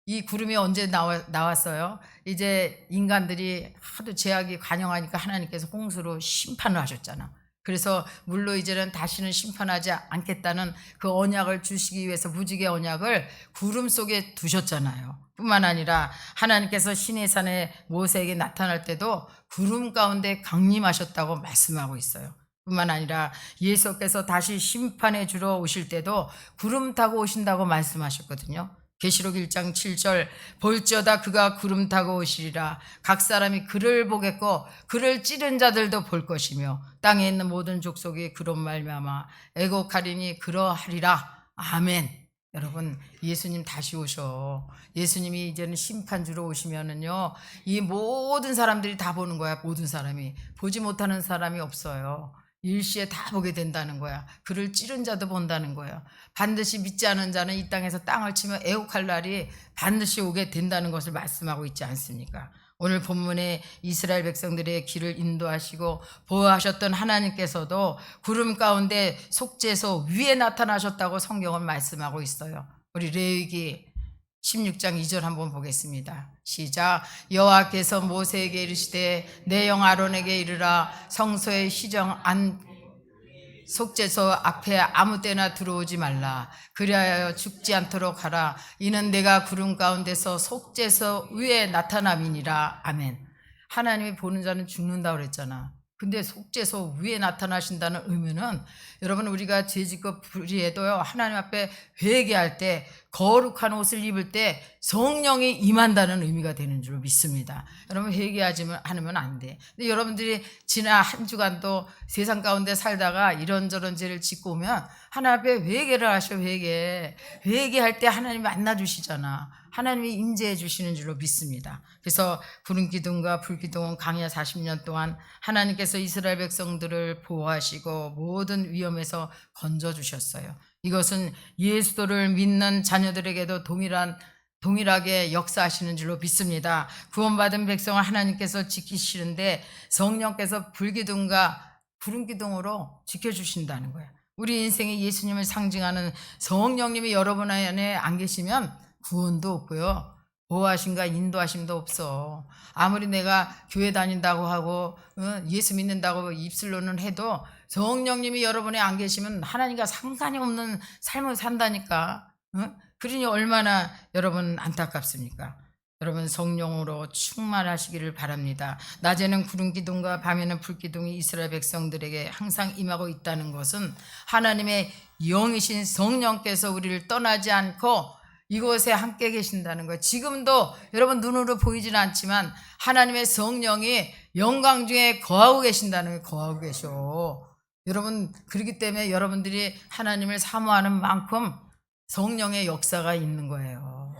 이 구름이 언제 나왔어요? 이제 인간들이 하도 죄악이 관영하니까 하나님께서 홍수로 심판을 하셨잖아. 그래서 물로 이제는 다시는 심판하지 않겠다는 그 언약을 주시기 위해서 무지개 언약을 구름 속에 두셨잖아요. 뿐만 아니라 하나님께서 시내산에 모세에게 나타날 때도 구름 가운데 강림하셨다고 말씀하고 있어요. 뿐만 아니라 예수께서 다시 심판해 주러 오실 때도 구름 타고 오신다고 말씀하셨거든요. 계시록 1장 7절 볼지어다 그가 구름 타고 오시리라. 각 사람이 그를 보겠고 그를 찌른 자들도 볼 것이며 땅에 있는 모든 족속이 그로 말미암아 애곡하리니 그러하리라. 아멘. 여러분 예수님 다시 오셔. 예수님이 이제는 심판주로 오시면은요 이 모든 사람들이 다 보는 거야. 모든 사람이 보지 못하는 사람이 없어요. 일시에 다 보게 된다는 거야. 그를 찌른 자도 본다는 거야. 반드시 믿지 않은 자는 이 땅에서 땅을 치며 애곡할 날이 반드시 오게 된다는 것을 말씀하고 있지 않습니까? 오늘 본문에 이스라엘 백성들의 길을 인도하시고 보호하셨던 하나님께서도 구름 가운데 속죄소 위에 나타나셨다고 성경은 말씀하고 있어요. 우리 레위기 16장 2절 한번 보겠습니다. 시작. 여호와께서 모세에게 이르시되 내 영 아론에게 이르라. 성소의 시정 안 속죄소 앞에 아무 때나 들어오지 말라. 그리하여 죽지 않도록 하라. 이는 내가 구름 가운데서 속죄소 위에 나타남이니라. 아멘. 하나님이 보는 자는 죽는다고 그랬잖아. 근데 속죄소 위에 나타나신다는 의미는 여러분 우리가 죄짓고 불의해도요 하나님 앞에 회개할 때 거룩한 옷을 입을 때 성령이 임한다는 의미가 되는 줄 믿습니다. 여러분 회개하지 않으면 안 돼. 근데 여러분들이 지난 한 주간도 세상 가운데 살다가 이런저런 죄를 짓고 오면 하나님 앞에 회개를 하셔. 회개할 때 하나님이 만나주시잖아. 하나님이 임재해 주시는 줄로 믿습니다. 그래서 구름 기둥과 불 기둥은 광야 40년 동안 하나님께서 이스라엘 백성들을 보호하시고 모든 위험에서 건져주셨어요. 이것은 예수도를 믿는 자녀들에게도 동일하게 역사하시는 줄로 믿습니다. 구원받은 백성을 하나님께서 지키시는데 성령께서 불기둥과 구름기둥으로 지켜주신다는 거예요. 우리 인생에 예수님을 상징하는 성령님이 여러분 안에 안 계시면 구원도 없고요. 보호하심과 인도하심도 없어. 아무리 내가 교회 다닌다고 하고 예수 믿는다고 입술로는 해도 성령님이 여러분에 안 계시면 하나님과 상관이 없는 삶을 산다니까. 그러니 얼마나 여러분 안타깝습니까? 여러분 성령으로 충만하시기를 바랍니다. 낮에는 구름 기둥과 밤에는 불 기둥이 이스라엘 백성들에게 항상 임하고 있다는 것은 하나님의 영이신 성령께서 우리를 떠나지 않고 이곳에 함께 계신다는 거예요. 지금도 여러분 눈으로 보이지는 않지만 하나님의 성령이 영광 중에 거하고 계신다는 거예요. 거하고 계셔. 여러분 그렇기 때문에 여러분들이 하나님을 사모하는 만큼 성령의 역사가 있는 거예요.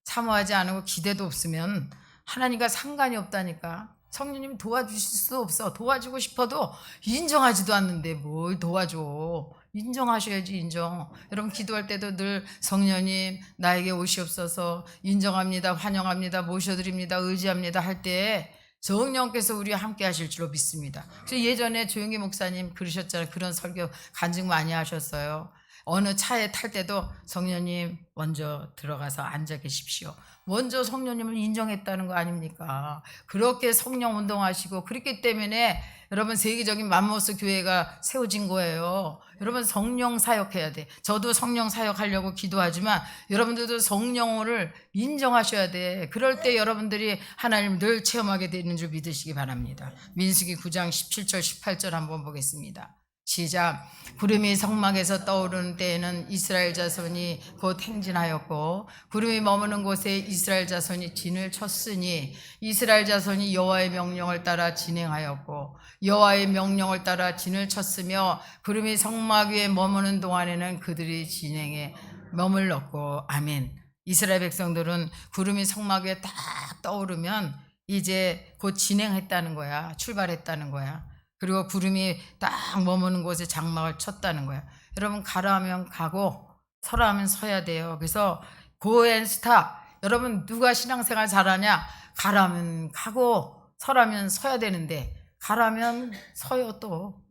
사모하지 않고 기대도 없으면 하나님과 상관이 없다니까. 성령님 도와주실 수 없어. 도와주고 싶어도 인정하지도 않는데 뭘 도와줘. 인정하셔야지. 인정. 여러분 기도할 때도 늘 성령님 나에게 오시옵소서, 인정합니다, 환영합니다, 모셔드립니다, 의지합니다 할 때 성령께서 우리와 함께 하실 줄로 믿습니다. 그래서 예전에 조영기 목사님 그러셨잖아요. 그런 설교 간증 많이 하셨어요. 어느 차에 탈 때도 성령님 먼저 들어가서 앉아 계십시오. 먼저 성령님을 인정했다는 거 아닙니까? 그렇게 성령 운동하시고 그렇기 때문에 여러분 세계적인 맘모스 교회가 세워진 거예요. 여러분 성령 사역해야 돼. 저도 성령 사역하려고 기도하지만 여러분들도 성령을 인정하셔야 돼. 그럴 때 여러분들이 하나님을 늘 체험하게 되는 줄 믿으시기 바랍니다. 민수기 9장 17절 18절 한번 보겠습니다. 시작. 구름이 성막에서 떠오르는 때에는 이스라엘 자손이 곧 행진하였고 구름이 머무는 곳에 이스라엘 자손이 진을 쳤으니 이스라엘 자손이 여호와의 명령을 따라 진행하였고 여호와의 명령을 따라 진을 쳤으며 구름이 성막 위에 머무는 동안에는 그들이 진행에 머물렀고. 아멘. 이스라엘 백성들은 구름이 성막 위에 딱 떠오르면 이제 곧 진행했다는 거야. 출발했다는 거야. 그리고 구름이 딱 머무는 곳에 장막을 쳤다는 거야. 여러분 가라 하면 가고 서라 하면 서야 돼요. 그래서 go and stop. 여러분 누가 신앙생활 잘하냐? 가라면 가고 서라면 서야 되는데 가라면 서요. 또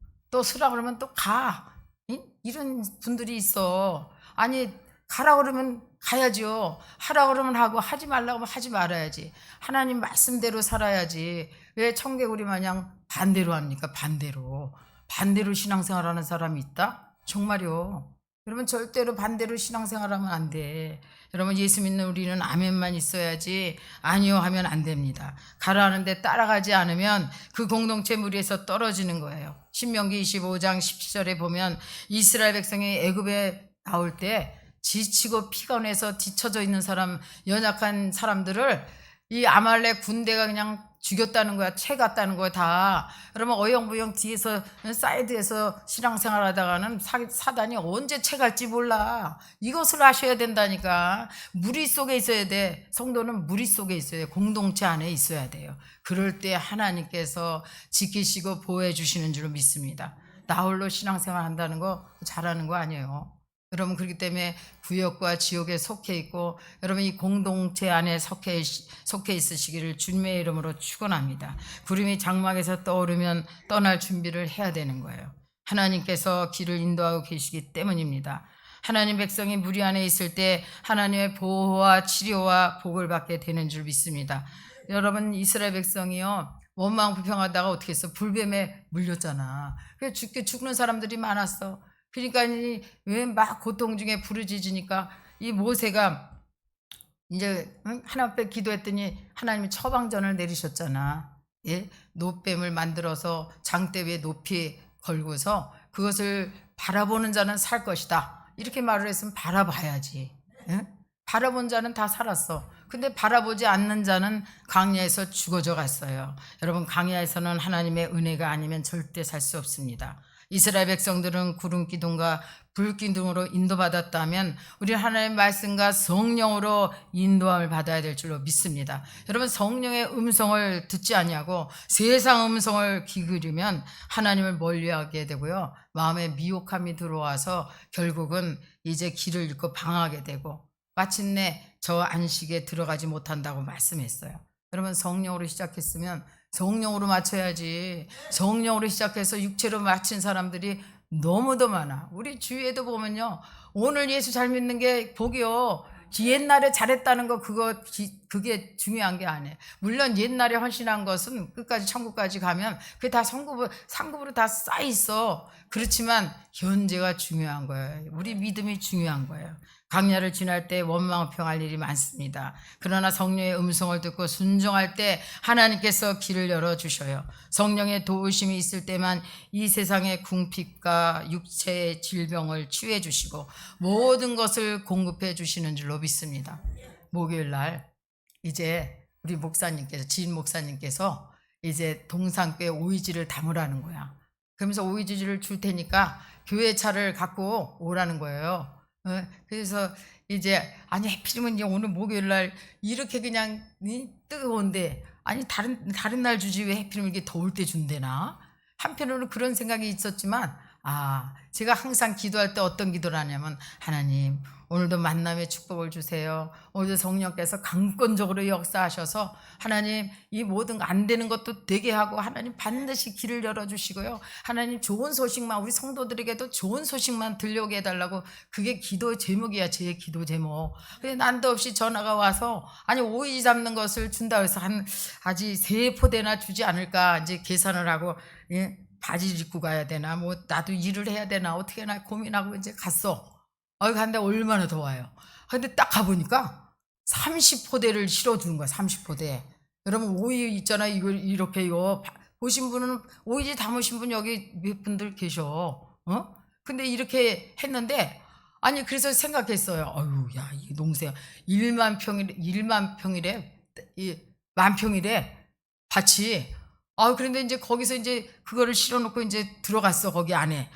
서라 그러면 또 가. 이런 분들이 있어. 아니 가라 그러면 가야죠. 하라 그러면 하고 하지 말라고 하면 하지 말아야지. 하나님 말씀대로 살아야지. 왜 청개구리 마냥 반대로 합니까? 반대로 신앙생활하는 사람이 있다? 정말요. 여러분 절대로 반대로 신앙생활하면 안 돼. 여러분 예수 믿는 우리는 아멘만 있어야지 아니요 하면 안 됩니다. 가라 하는데 따라가지 않으면 그 공동체 무리에서 떨어지는 거예요. 신명기 25장 17절에 보면 이스라엘 백성이 애굽에 나올 때 지치고 피곤해서 뒤처져 있는 사람, 연약한 사람들을 이 아말렉 군대가 그냥 죽였다는 거야. 채 갔다는 거야 다. 그러면 어영부영 뒤에서 사이드에서 신앙생활 하다가는 사단이 언제 채 갈지 몰라. 이것을 아셔야 된다니까. 무리 속에 있어야 돼. 성도는 무리 속에 있어야 돼. 공동체 안에 있어야 돼요. 그럴 때 하나님께서 지키시고 보호해 주시는 줄로 믿습니다. 나 홀로 신앙생활 한다는 거 잘하는 거 아니에요. 여러분 그렇기 때문에 구역과 지옥에 속해 있고 여러분 이 공동체 안에 속해 있으시기를 주님의 이름으로 축원합니다. 구름이 장막에서 떠오르면 떠날 준비를 해야 되는 거예요. 하나님께서 길을 인도하고 계시기 때문입니다. 하나님 백성이 무리 안에 있을 때 하나님의 보호와 치료와 복을 받게 되는 줄 믿습니다. 여러분 이스라엘 백성이요 원망 불평하다가 어떻게 했어? 불뱀에 물렸잖아. 그래서 죽는 사람들이 많았어. 그러니까 왜 막 고통 중에 부르짖으니까 이 모세가 이제 하나님 앞에 기도했더니 하나님이 처방전을 내리셨잖아. 예? 노뱀을 만들어서 장대 위에 높이 걸고서 그것을 바라보는 자는 살 것이다. 이렇게 말을 했으면 바라봐야지. 예? 바라본 자는 다 살았어. 근데 바라보지 않는 자는 광야에서 죽어져 갔어요. 여러분 광야에서는 하나님의 은혜가 아니면 절대 살 수 없습니다. 이스라엘 백성들은 구름 기둥과 불 기둥으로 인도받았다면 우리는 하나님의 말씀과 성령으로 인도함을 받아야 될 줄로 믿습니다. 여러분 성령의 음성을 듣지 아니하고 세상 음성을 기울이면 하나님을 멀리하게 되고요. 마음에 미혹함이 들어와서 결국은 이제 길을 잃고 방황하게 되고 마침내 저 안식에 들어가지 못한다고 말씀했어요. 여러분 성령으로 시작했으면 성령으로 맞춰야지. 성령으로 시작해서 육체로 마친 사람들이 너무도 많아. 우리 주위에도 보면요. 오늘 예수 잘 믿는 게 복이요. 옛날에 잘했다는 거 그게 중요한 게 아니에요. 물론 옛날에 헌신한 것은 끝까지 천국까지 가면 그게 다 상급으로 다 쌓여 있어. 그렇지만 현재가 중요한 거예요. 우리 믿음이 중요한 거예요. 광야를 지날 때 원망평할 일이 많습니다. 그러나 성령의 음성을 듣고 순종할 때 하나님께서 길을 열어주셔요. 성령의 도우심이 있을 때만 이 세상의 궁핍과 육체의 질병을 치유해 주시고 모든 것을 공급해 주시는 줄로 믿습니다. 목요일 날 이제 우리 목사님께서 지인 목사님께서 이제 동산교회 오이지를 담으라는 거야. 그러면서 오이지를 줄 테니까 교회 차를 갖고 오라는 거예요. 그래서 이제 아니 해필이면 이제 오늘 목요일 날 이렇게 그냥 뜨거운데 아니 다른 날 주지 왜 해필이면 이렇게 더울 때 준대나 한편으로는 그런 생각이 있었지만 제가 항상 기도할 때 어떤 기도를 하냐면, 하나님 오늘도 만남의 축복을 주세요. 오늘도 성령께서 강권적으로 역사하셔서 하나님 이 모든 안 되는 것도 되게 하고 하나님 반드시 길을 열어주시고요. 하나님 좋은 소식만, 우리 성도들에게도 좋은 소식만 들려오게 해달라고, 그게 기도 제목이야. 제 기도 제목. 근데 난데없이 전화가 와서 아니 오이 잡는 것을 준다 그래서 아직 3포대나 주지 않을까 이제 계산을 하고, 예? 바지를 입고 가야 되나 뭐 나도 일을 해야 되나 어떻게 하나 고민하고 이제 갔어. 갔는데 얼마나 더워요. 근데 딱 가보니까 30포대를 실어주는 거야. 30포대. 여러분 오이 있잖아요. 이거 이렇게 이거 보신 분은 오이 담으신 분 여기 몇 분들 계셔. 근데 이렇게 했는데, 아니 그래서 생각했어요. 야, 이 농사 1만 평이래 이 만평이래 밭이. 그런데 이제 거기서 이제 그거를 실어놓고 이제 들어갔어, 거기 안에.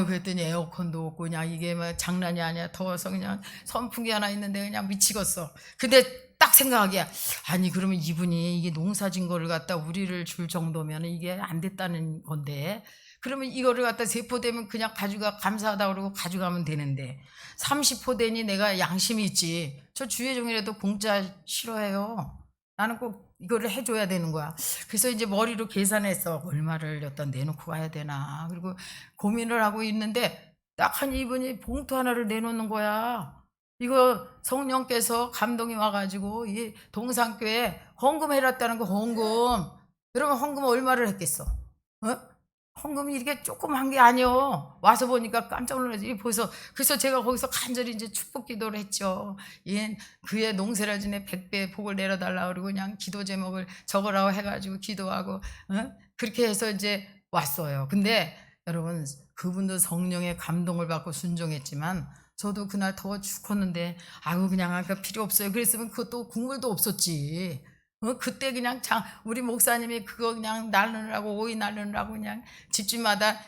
그랬더니 에어컨도 없고, 그냥 이게 뭐 장난이 아니야. 더워서 그냥 선풍기 하나 있는데 그냥 미치겠어. 근데 딱 생각하기야. 아니, 그러면 이분이 이게 농사진 거를 갖다 우리를 줄 정도면 이게 안 됐다는 건데, 그러면 이거를 갖다 3포대면 그냥 가져가, 감사하다 그러고 가져가면 되는데, 30포대니 내가 양심이 있지. 저 주혜종이라도 공짜 싫어해요. 나는 꼭 이거를 해줘야 되는 거야. 그래서 이제 머리로 계산해서 얼마를 여기다 내놓고 가야 되나. 그리고 고민을 하고 있는데 딱 한 이분이 봉투 하나를 내놓는 거야. 이거 성령께서 감동이 와가지고 이 동산교회 헌금 해놨다는 거, 헌금. 여러분 헌금 얼마를 했겠어? 헌금이 이렇게 조그만 게 아니요. 와서 보니까 깜짝 놀라지. 그래서 제가 거기서 간절히 이제 축복 기도를 했죠. 그의 농사라진에 100배 복을 내려달라 그러고 그냥 기도 제목을 적으라고 해가지고 기도하고, 그렇게 해서 이제 왔어요. 근데 여러분, 그분도 성령의 감동을 받고 순종했지만 저도 그날 더워 죽었는데 그냥 아까 필요 없어요. 그랬으면 그것도 국물도 없었지. 그때 그냥 우리 목사님이 그거 그냥 나누느라고, 오이 나누느라고 그냥 집집마다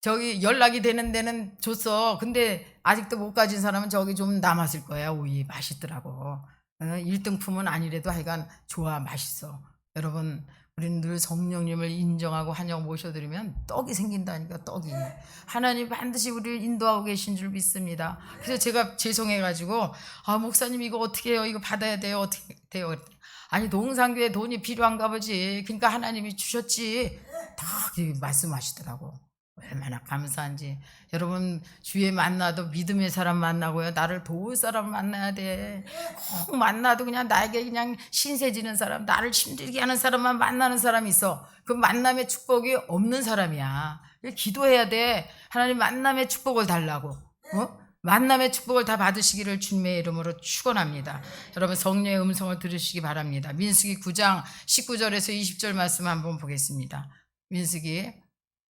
저기 연락이 되는 데는 줬어. 근데 아직도 못 가진 사람은 저기 좀 남았을 거야. 오이 맛있더라고. 1등품은 아니래도 하여간 좋아, 맛있어. 여러분, 우리는 늘 성령님을 인정하고 한영 모셔드리면 떡이 생긴다니까, 떡이. 하나님 반드시 우리를 인도하고 계신 줄 믿습니다. 그래서 제가 죄송해가지고, 목사님 이거 어떻게 해요? 이거 받아야 돼요? 어떻게 돼요? 아니, 동산교회 돈이 필요한가 보지. 그러니까 하나님이 주셨지. 딱 말씀하시더라고. 얼마나 감사한지. 여러분, 주에 만나도 믿음의 사람 만나고요. 나를 도울 사람 만나야 돼. 꼭 만나도 그냥 나에게 그냥 신세지는 사람, 나를 힘들게 하는 사람만 만나는 사람이 있어. 그 만남의 축복이 없는 사람이야. 기도해야 돼. 하나님 만남의 축복을 달라고. 만남의 축복을 다 받으시기를 주님의 이름으로 축원합니다. 여러분, 성령의 음성을 들으시기 바랍니다. 민수기 9장 19절에서 20절 말씀 한번 보겠습니다. 민수기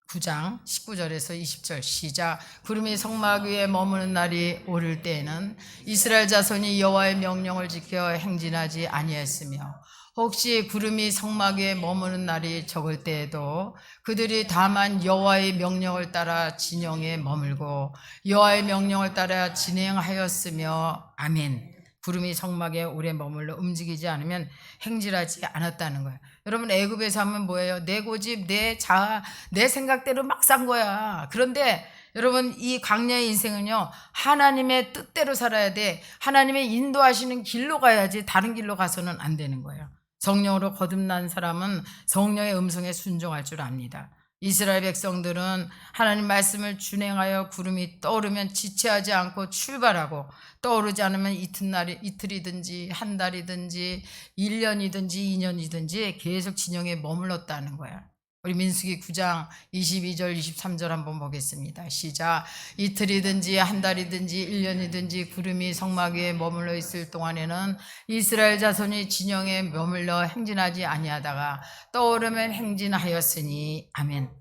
9장 19절에서 20절 시작. 구름이 성막 위에 머무는 날이 오를 때에는 이스라엘 자손이 여호와의 명령을 지켜 행진하지 아니했으며, 혹시 구름이 성막 위에 머무는 날이 적을 때에도 그들이 다만 여호와의 명령을 따라 진영에 머물고 여호와의 명령을 따라 진행하였으며, 아멘. 구름이 성막에 오래 머물러 움직이지 않으면 행진하지 않았다는 거예요. 여러분, 애굽에서 하면 뭐예요? 내 고집, 내 자아, 내 생각대로 막 산 거야. 그런데 여러분, 이 광야의 인생은요, 하나님의 뜻대로 살아야 돼. 하나님의 인도하시는 길로 가야지 다른 길로 가서는 안 되는 거예요. 성령으로 거듭난 사람은 성령의 음성에 순종할 줄 압니다. 이스라엘 백성들은 하나님 말씀을 준행하여 구름이 떠오르면 지체하지 않고 출발하고, 떠오르지 않으면 이틀이든지 한 달이든지 1년이든지 2년이든지 계속 진영에 머물렀다는 거야. 우리 민수기 9장 22절 23절 한번 보겠습니다. 시작. 이틀이든지 한 달이든지 1년이든지 구름이 성막 위에 머물러 있을 동안에는 이스라엘 자손이 진영에 머물러 행진하지 아니하다가 떠오르면 행진하였으니, 아멘.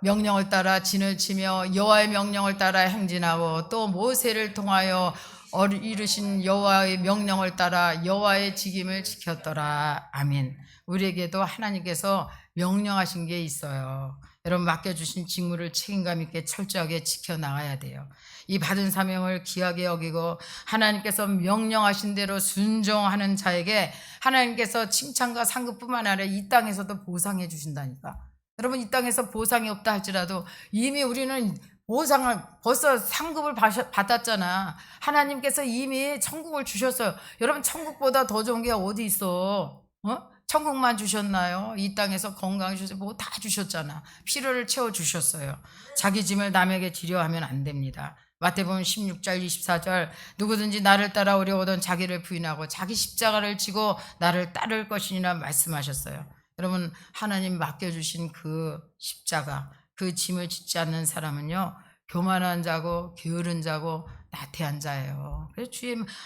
명령을 따라 진을 치며 여호와의 명령을 따라 행진하고, 또 모세를 통하여 이루신 여호와의 명령을 따라 여호와의 직임을 지켰더라. 아멘. 우리에게도 하나님께서 명령하신 게 있어요. 여러분, 맡겨주신 직무를 책임감 있게 철저하게 지켜나가야 돼요. 이 받은 사명을 귀하게 여기고 하나님께서 명령하신 대로 순종하는 자에게 하나님께서 칭찬과 상급뿐만 아니라 이 땅에서도 보상해 주신다니까. 여러분, 이 땅에서 보상이 없다 할지라도 이미 우리는 보상을 벌써 상급을 받았잖아. 하나님께서 이미 천국을 주셨어요. 여러분, 천국보다 더 좋은 게 어디 있어? 천국만 주셨나요? 이 땅에서 건강 주셨어요. 뭐 다 주셨잖아. 필요를 채워주셨어요. 자기 짐을 남에게 지려 하면 안 됩니다. 마태복음 16절 24절 누구든지 나를 따라 오려거든 자기를 부인하고 자기 십자가를 지고 나를 따를 것이니라 말씀하셨어요. 여러분, 하나님 맡겨주신 그 십자가, 그 짐을 짓지 않는 사람은요, 교만한 자고 게으른 자고 나태한 자예요. 그래서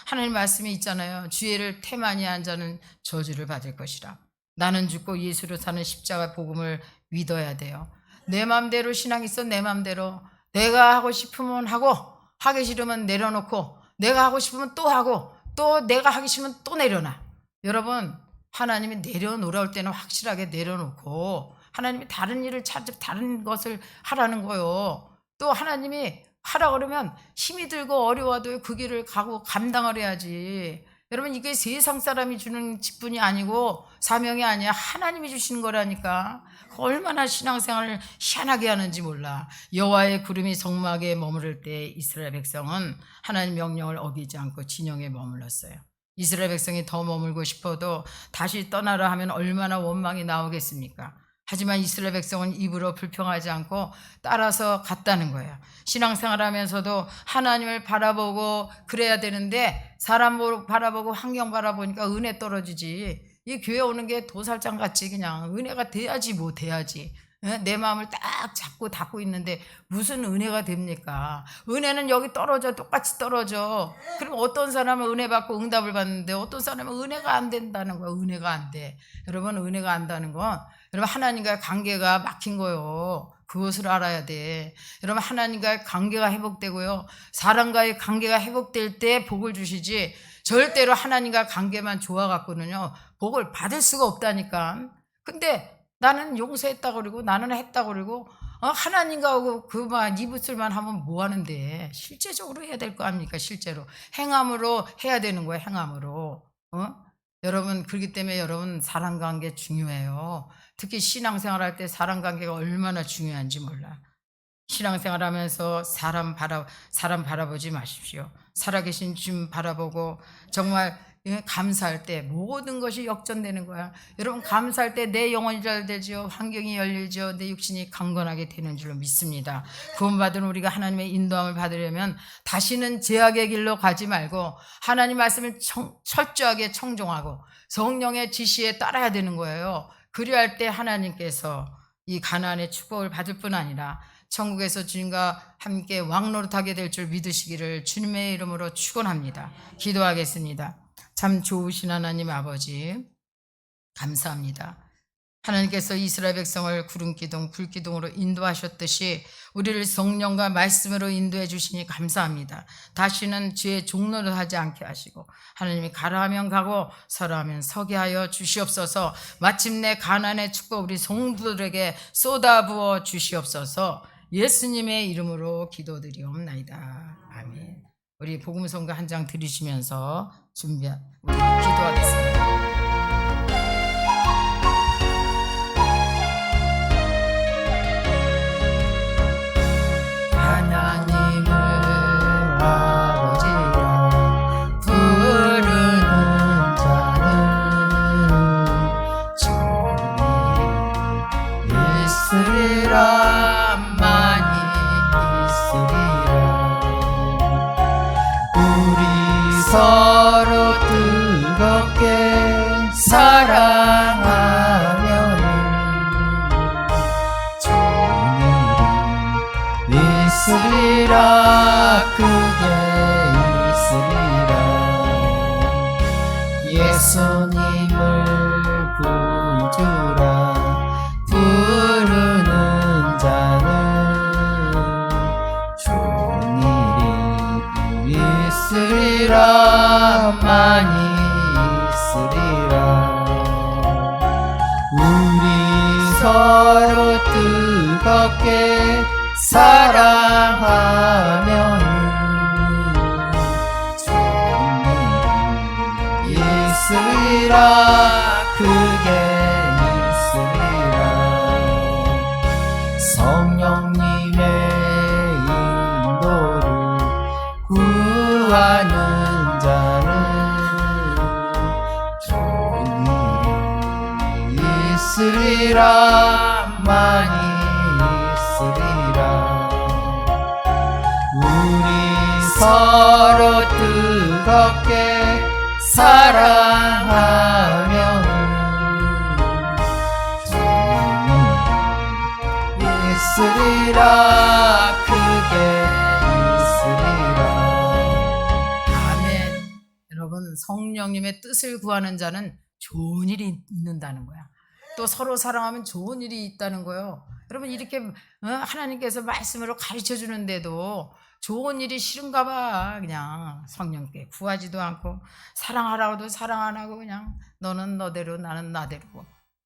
하나님 말씀이 있잖아요. 주의를 태만히 한 자는 저주를 받을 것이라. 나는 죽고 예수로 사는 십자가 복음을 믿어야 돼요. 내 맘대로 신앙 있어. 내 맘대로 내가 하고 싶으면 하고, 하기 싫으면 내려놓고, 내가 하고 싶으면 또 하고, 또 내가 하기 싫으면 또 내려놔. 여러분, 하나님이 내려놓으라 때는 확실하게 내려놓고, 하나님이 다른 일을 찾아 다른 것을 하라는 거요. 또 하나님이 하라 그러면 힘이 들고 어려워도 그 길을 가고 감당을 해야지. 여러분, 이게 세상 사람이 주는 직분이 아니고 사명이 아니야. 하나님이 주시는 거라니까. 얼마나 신앙생활을 희한하게 하는지 몰라. 여호와의 구름이 성막에 머무를 때 이스라엘 백성은 하나님 명령을 어기지 않고 진영에 머물렀어요. 이스라엘 백성이 더 머물고 싶어도 다시 떠나라 하면 얼마나 원망이 나오겠습니까? 하지만 이스라엘 백성은 입으로 불평하지 않고 따라서 갔다는 거예요. 신앙생활하면서도 하나님을 바라보고 그래야 되는데 사람 바라보고 환경 바라보니까 은혜 떨어지지. 이 교회 오는 게 도살장 같이 그냥 은혜가 돼야지 뭐 돼야지. 내 마음을 딱 잡고 닫고 있는데 무슨 은혜가 됩니까? 은혜는 여기 떨어져, 똑같이 떨어져. 그럼 어떤 사람은 은혜 받고 응답을 받는데 어떤 사람은 은혜가 안 된다는 거야. 은혜가 안 돼. 여러분, 은혜가 안 된다는 건 여러분 하나님과의 관계가 막힌 거요. 그것을 알아야 돼. 여러분, 하나님과의 관계가 회복되고요, 사람과의 관계가 회복될 때 복을 주시지, 절대로 하나님과 관계만 좋아갖고는요 복을 받을 수가 없다니까. 근데 나는 용서했다고 그러고 나는 했다고 그러고 하나님과 그만 이웃을만 하면 뭐 하는데, 실제적으로 해야 될 거 아닙니까? 실제로 행함으로 해야 되는 거예요. 행함으로. 여러분, 그렇기 때문에 여러분, 사람관계 중요해요. 특히 신앙생활할 때 사람관계가 얼마나 중요한지 몰라. 신앙생활하면서 사람 바라보지 마십시오. 살아계신 주님 바라보고 정말 감사할 때 모든 것이 역전되는 거야. 여러분, 감사할 때 내 영혼이 잘 되죠. 환경이 열리죠. 내 육신이 강건하게 되는 줄로 믿습니다. 구원받은 우리가 하나님의 인도함을 받으려면 다시는 죄악의 길로 가지 말고 하나님 말씀을 철저하게 청종하고 성령의 지시에 따라야 되는 거예요. 그리할 때 하나님께서 이 가나안의 축복을 받을 뿐 아니라 천국에서 주님과 함께 왕노릇하게 될 줄 믿으시기를 주님의 이름으로 축원합니다. 기도하겠습니다. 참 좋으신 하나님 아버지, 감사합니다. 하나님께서 이스라엘 백성을 구름기둥 불기둥으로 인도하셨듯이 우리를 성령과 말씀으로 인도해 주시니 감사합니다. 다시는 죄의 종로를 하지 않게 하시고 하나님이 가라 하면 가고 서라 하면 서게 하여 주시옵소서. 마침내 가나안의 축복 우리 성도들에게 쏟아부어 주시옵소서. 예수님의 이름으로 기도드리옵나이다. 아멘. 우리 복음성가 한 장 들으시면서 우리 기도하겠습니다. 하나님을 아버지라 부르는 자는 주님 있으리라. 많이 있으리라. 우리 서로 뜨겁게 사랑하면 주님 있으리라. 그게 있으리라. 예수님을 구주라 부르는 자는 주님이 있으리라. 많이 있으리라. 우리 서로 뜨겁게 사랑하면 주님 있으리라. 그게 있으리라. 구하는 자는 좋은 일이 있으리라 많이 있으리라. 우리 서로 뜨겁게 사랑하면 좋은 일이 있으리라 크게 있으리라. 아멘. 여러분, 성령님의 뜻을 구하는 자는 좋은 일이 있는다는 거야. 또 서로 사랑하면 좋은 일이 있다는 거예요. 여러분, 이렇게 하나님께서 말씀으로 가르쳐 주는데도 좋은 일이 싫은가 봐. 그냥 성령께 구하지도 않고 사랑하라고도 사랑 안 하고 그냥 너는 너대로 나는 나대로.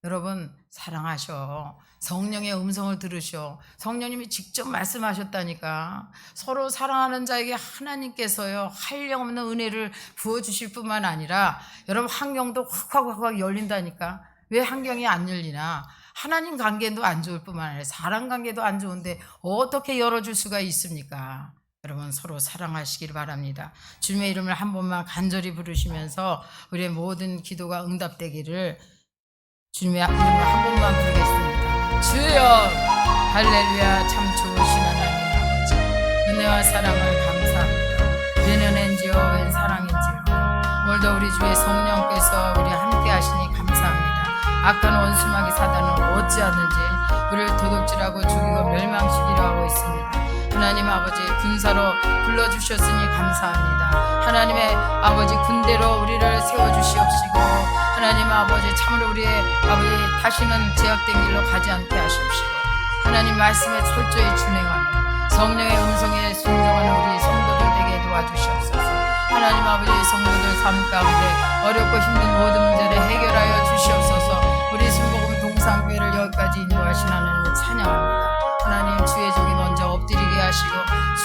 여러분, 사랑하셔. 성령의 음성을 들으셔. 성령님이 직접 말씀하셨다니까. 서로 사랑하는 자에게 하나님께서요 한량없는 은혜를 부어주실 뿐만 아니라 여러분 환경도 확 열린다니까. 왜 환경이 안 열리나? 하나님 관계도 안 좋을 뿐만 아니라 사람 관계도 안 좋은데 어떻게 열어줄 수가 있습니까? 여러분, 서로 사랑하시길 바랍니다. 주님의 이름을 한 번만 간절히 부르시면서 우리의 모든 기도가 응답되기를 주님의 이름을 한 번만 부르겠습니다. 주여, 할렐루야. 참 좋으신 하나님 아버지, 은혜와 사랑을 감사합니다. 웬 은혜인지요, 웬 사랑인지요. 오늘도 우리 주의 성령께서 우리 함께 하시니 감사합니다. 악한 원수마귀 사단은 어찌하든지 우리를 도둑질하고 죽이고 멸망시키려 하고 있습니다. 하나님 아버지, 군사로 불러주셨으니 감사합니다. 하나님의 아버지 군대로 우리를 세워주시옵시고 하나님 아버지, 참으로 우리의 아버지 다시는 제약된 길로 가지 않게 하시옵시고 하나님 말씀에 철저히 준행하며 성령의 음성에 순종하는 우리 성도들 되게 도와주시옵소서. 하나님 아버지, 성도들 삶 가운데 어렵고 힘든 모든 문제를 해결하여 주시옵소서. 우리 순복음 동산교회를 여기까지 인도하신 하나님을 찬양합니다. 하나님, 주의 종이 먼저 엎드리게 하시고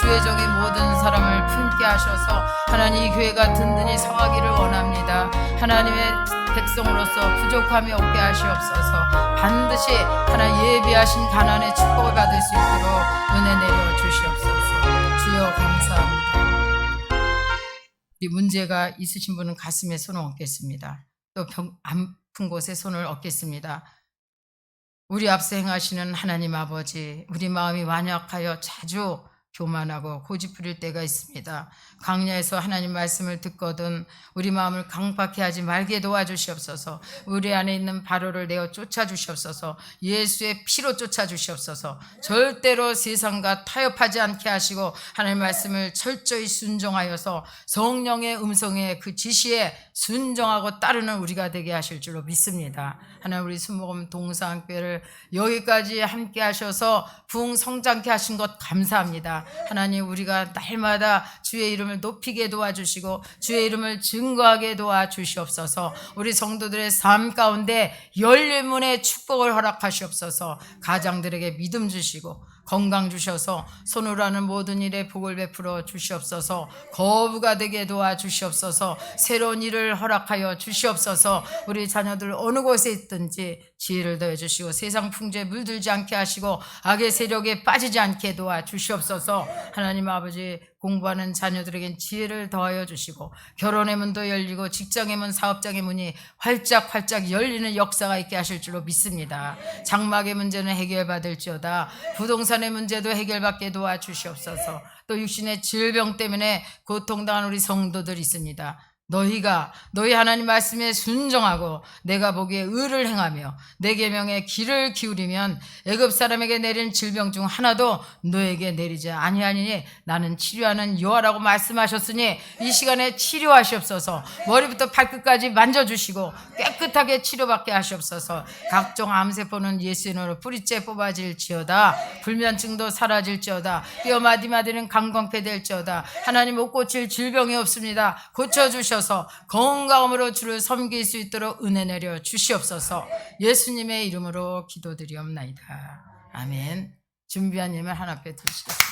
주의 종이 모든 사람을 품게 하셔서 하나님 이 교회가 든든히 서하기를 원합니다. 하나님의 백성으로서 부족함이 없게 하시옵소서. 반드시 하나님 예비하신 가난의 축복을 받을 수 있도록 은혜 내려 주시옵소서. 주여 감사합니다. 우리 문제가 있으신 분은 가슴에 손을 얹겠습니다. 또 아픈 곳에 손을 얹겠습니다. 우리 앞서 행하시는 하나님 아버지, 우리 마음이 완약하여 자주 교만하고 고집부릴 때가 있습니다. 강야에서 하나님 말씀을 듣거든 우리 마음을 강팍해 하지 말게 도와주시옵소서. 우리 안에 있는 바로를 내어 쫓아주시옵소서. 예수의 피로 쫓아주시옵소서. 절대로 세상과 타협하지 않게 하시고 하나님 말씀을 철저히 순종하여서 성령의 음성에 그 지시에 순종하고 따르는 우리가 되게 하실 줄로 믿습니다. 하나님, 우리 순복음 동산교회를 여기까지 함께 하셔서 부흥 성장케 하신 것 감사합니다. 하나님, 우리가 날마다 주의 이름을 높이게 도와주시고 주의 이름을 증거하게 도와주시옵소서. 우리 성도들의 삶 가운데 열린 문의 축복을 허락하시옵소서. 가장들에게 믿음 주시고 건강 주셔서 손으로 하는 모든 일에 복을 베풀어 주시옵소서. 거부가 되게 도와주시옵소서. 새로운 일을 허락하여 주시옵소서. 우리 자녀들 어느 곳에 있든지 지혜를 더해 주시고 세상 풍조에 물들지 않게 하시고 악의 세력에 빠지지 않게 도와주시옵소서. 하나님 아버지, 공부하는 자녀들에겐 지혜를 더하여 주시고 결혼의 문도 열리고 직장의 문, 사업장의 문이 활짝 열리는 역사가 있게 하실 줄로 믿습니다. 장막의 문제는 해결받을지어다. 부동산의 문제도 해결받게 도와주시옵소서. 또 육신의 질병 때문에 고통당한 우리 성도들 있습니다. 너희 하나님 말씀에 순종하고 내가 보기에 의를 행하며 내 계명에 귀를 기울이면 애굽 사람에게 내린 질병 중 하나도 너에게 내리지 아니하니니 나는 치료하는 여호와라고 말씀하셨으니 이 시간에 치료하시옵소서. 머리부터 발끝까지 만져주시고 깨끗하게 치료받게 하시옵소서. 각종 암세포는 예수의 이름으로 뿌리째 뽑아질지어다. 불면증도 사라질지어다. 뼈 마디마디는 강건케 될지어다. 하나님, 못 고칠 질병이 없습니다. 고쳐주셔서 건강함으로 주를 섬길 수 있도록 은혜 내려 주시옵소서. 예수님의 이름으로 기도드리옵나이다. 아멘. 준비한 예물 하나 앞에 두시겠습니다.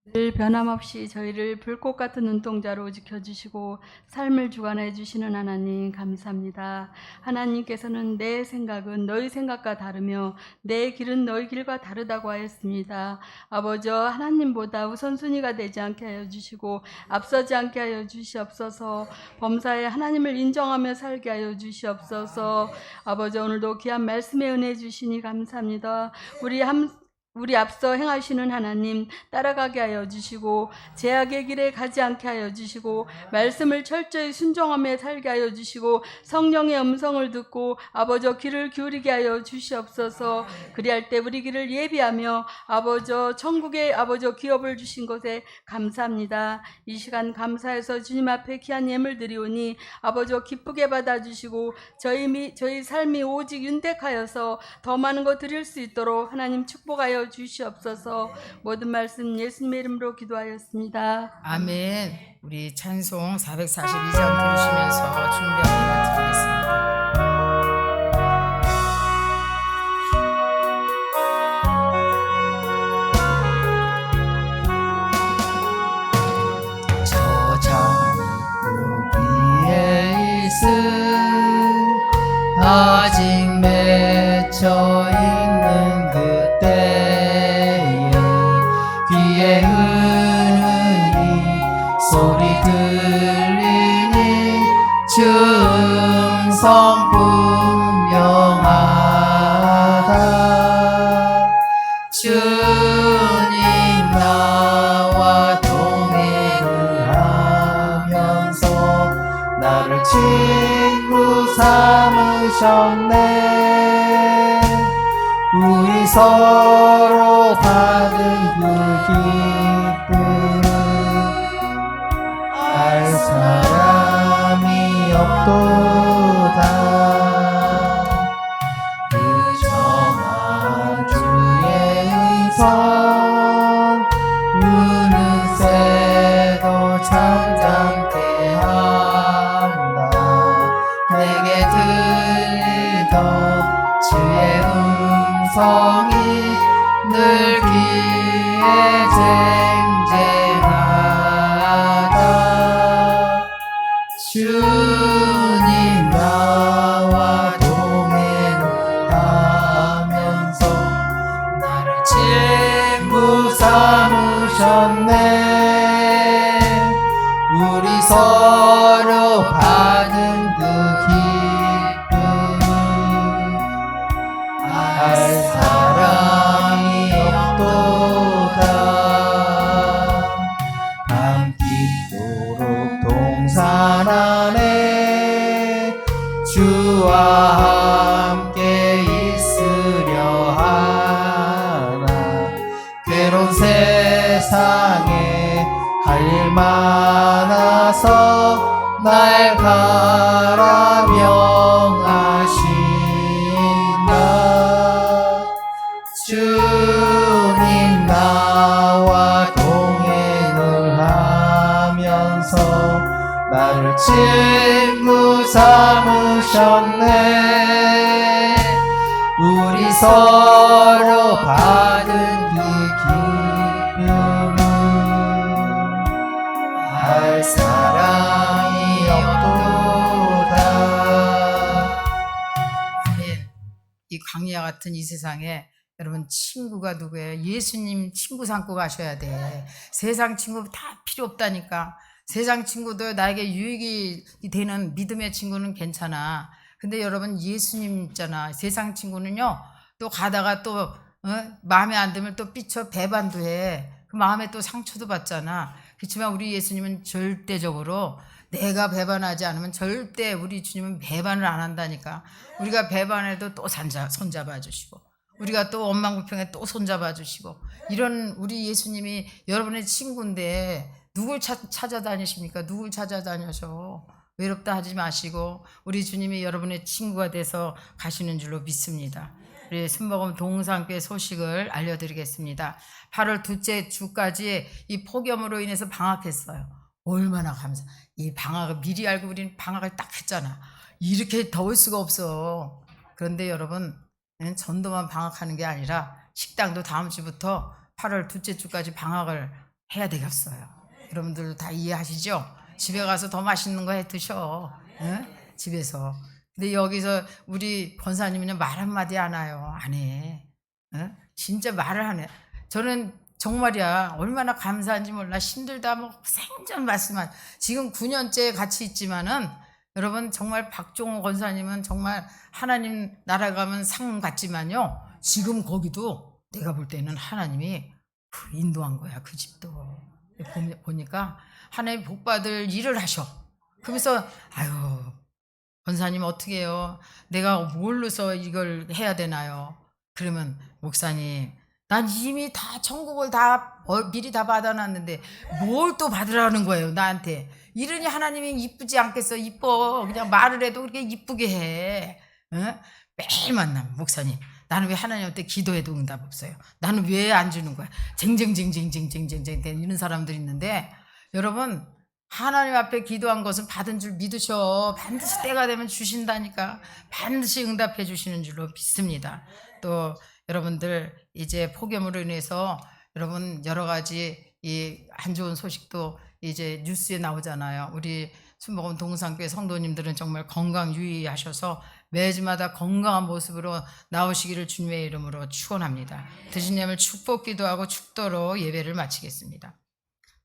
늘 변함없이 저희를 불꽃 같은 눈동자로 지켜주시고 삶을 주관해 주시는 하나님 감사합니다. 하나님께서는 내 생각은 너희 생각과 다르며 내 길은 너희 길과 다르다고 하였습니다. 아버지 하나님보다 우선순위가 되지 않게 하여 주시고 앞서지 않게 하여 주시옵소서. 범사에 하나님을 인정하며 살게 하여 주시옵소서. 아버지 오늘도 귀한 말씀에 은혜 주시니 감사합니다. 우리 앞서 행하시는 하나님 따라가게 하여 주시고 제약의 길에 가지 않게 하여 주시고 말씀을 철저히 순종하며 살게 하여 주시고 성령의 음성을 듣고 아버지 귀를 기울이게 하여 주시옵소서. 그리할 때 우리 길을 예비하며 아버지 천국의 아버지 기업을 주신 것에 감사합니다. 이 시간 감사해서 주님 앞에 귀한 예물 드리오니 아버지 기쁘게 받아주시고 저희 삶이 오직 윤택하여서 더 많은 것 드릴 수 있도록 하나님 축복하여 주시옵소서. 모든 말씀 예수님의 이름으로 기도하였습니다. 아멘. 우리 찬송 442장 들으시면서 준비하기를 드리겠습니다. 위에 있음 아직 맺혀 있는 그때에 귀에 은은히 소리 들리니 주 음성 분명하다. 주님 나와 동행을 하면서 나를 친구 삼으셨네. 우리 서로 받은 그 기쁨 알 사람이 없도다. 그 정한 주의 음성 우는 새도 잠잠케 한다. 내게 들리던 주의 음성이 늘 귀에 쟁쟁하다. 주님 나와 동행을 하면서 나를 친구 삼으셨네. 우리 서로 받은 그 기쁨 알 사람이 없도다. 밤빛도록 동산 안에 주와 함께 있으려 하나. 괴로운 세상에 할 일 많아서 날 가라 명하신다. 주님 나와 동행을 하면서 나를 친구 삼으셨네. 우리 서로 받은 그 기쁨은 할 사람이 없도다. 아멘. 이 광야 같은 이 세상에 여러분 친구가 누구예요? 예수님 친구 삼고 가셔야 돼. 세상 친구 다 필요 없다니까. 세상 친구도 나에게 유익이 되는 믿음의 친구는 괜찮아. 근데 여러분 예수님 있잖아. 세상 친구는요 또 가다가 또 마음에 안 들면 또 삐쳐 배반도 해. 그 마음에 또 상처도 받잖아. 그렇지만 우리 예수님은 절대적으로 내가 배반하지 않으면 절대 우리 주님은 배반을 안 한다니까. 우리가 배반해도 또 손잡아 주시고 우리가 또 원망불평에 또 손잡아 주시고 이런 우리 예수님이 여러분의 친구인데 누굴 찾아다니십니까? 누굴 찾아다녀서 외롭다 하지 마시고 우리 주님이 여러분의 친구가 돼서 가시는 줄로 믿습니다. 우리 순복음 동상교회 소식을 알려드리겠습니다. 8월 둘째 주까지 이 폭염으로 인해서 방학했어요. 얼마나 이 방학을 미리 알고 우리는 방학을 딱 했잖아. 이렇게 더울 수가 없어. 그런데 여러분 전도만 방학하는 게 아니라 식당도 다음 주부터 8월 둘째 주까지 방학을 해야 되겠어요. 여러분들 다 이해하시죠? 집에 가서 더 맛있는 거 해 드셔. 예? 집에서. 근데 여기서 우리 권사님은 말 한마디 안 해요. 안 해. 예? 진짜 말을 안 해. 저는 정말이야 얼마나 감사한지 몰라. 힘들다 뭐 생전 말씀한 지금 9년째 같이 있지만은 여러분 정말 박종호 권사님은 정말 하나님 나라 가면 상 같지만요 지금 거기도 내가 볼 때는 하나님이 인도한 거야 그 집도. 보니까 하나님 복 받을 일을 하셔. 그러면서 아유 권사님 어떻게 해요? 내가 뭘로서 이걸 해야 되나요? 그러면 목사님 난 이미 다 천국을 다 미리 다 받아놨는데 뭘 또 받으라는 거예요 나한테. 이러니 하나님이 이쁘지 않겠어? 이뻐. 그냥 말을 해도 그렇게 이쁘게 해. 어? 매일 만나면 목사님 나는 왜 하나님한테 기도해도 응답 없어요? 나는 왜 안 주는 거야? 쟁쟁쟁쟁쟁쟁쟁쟁 이런 사람들이 있는데 여러분 하나님 앞에 기도한 것은 받은 줄 믿으셔. 반드시 때가 되면 주신다니까. 반드시 응답해 주시는 줄로 믿습니다. 또 여러분들 이제 폭염으로 인해서 여러분 여러 가지 이 안 좋은 소식도 이제 뉴스에 나오잖아요. 우리 순복음 동산교회 성도님들은 정말 건강 유의하셔서 매주마다 건강한 모습으로 나오시기를 주님의 이름으로 축원합니다. 드신 예물 축복 기도하고 축도로 예배를 마치겠습니다.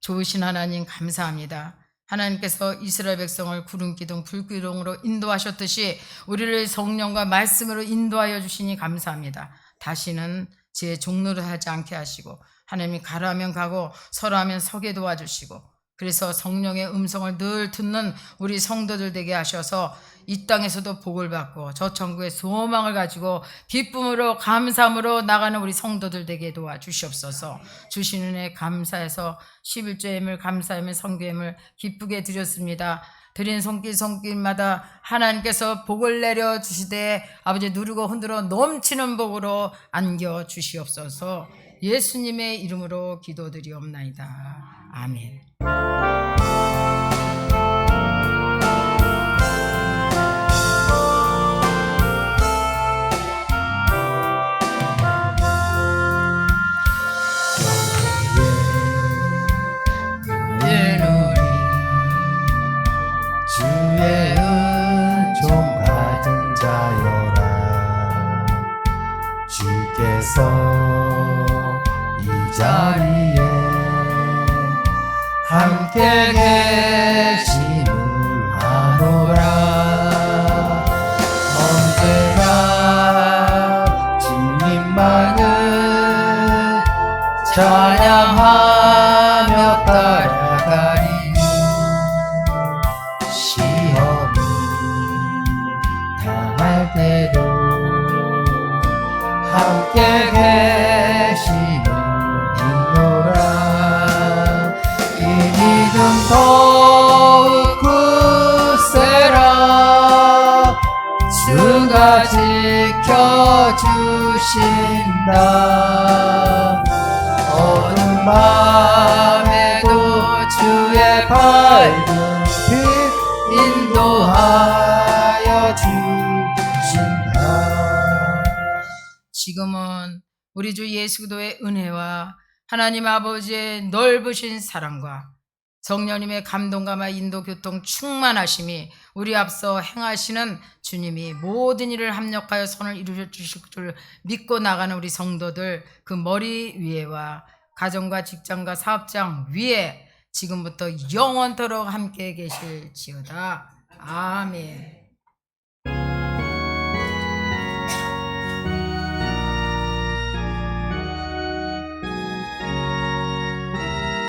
좋으신 하나님 감사합니다. 하나님께서 이스라엘 백성을 구름 기둥 불 기둥으로 인도하셨듯이 우리를 성령과 말씀으로 인도하여 주시니 감사합니다. 다시는 제 종로를 하지 않게 하시고 하나님이 가라면 가고 서라면 서게 도와주시고 그래서 성령의 음성을 늘 듣는 우리 성도들 되게 하셔서 이 땅에서도 복을 받고 저 천국의 소망을 가지고 기쁨으로 감사함으로 나가는 우리 성도들 되게 도와주시옵소서. 주신 은혜 감사해서 11조 예물 감사함을 성교예물 기쁘게 드렸습니다. 드린 손길마다 하나님께서 복을 내려주시되 아버지 누르고 흔들어 넘치는 복으로 안겨주시옵소서. 예수님의 이름으로 기도드리옵나이다. 아멘. 주의 은총 받은 자여라. 주께서 이 자리에 함께 계심을 아노라. 언제나 주님만을 찬양하며 따라가리니 시험이 당할 때도 함께 계시는 이노라. 이 믿음 더욱 굳세라. 주가 지켜주신다. 어두운 밤에도 주의 밝은 빛 인도하여 주신다. 지금은 우리 주 예수 그리스도의 은혜와 하나님 아버지의 넓으신 사랑과 성령님의 감동감화 인도 교통 충만하심이 우리 앞서 행하시는 주님이 모든 일을 합력하여 선을 이루어 주실 줄 믿고 나가는 우리 성도들 그 머리 위에와 가정과 직장과 사업장 위에 지금부터 영원토록 함께 계실지어다. 아멘.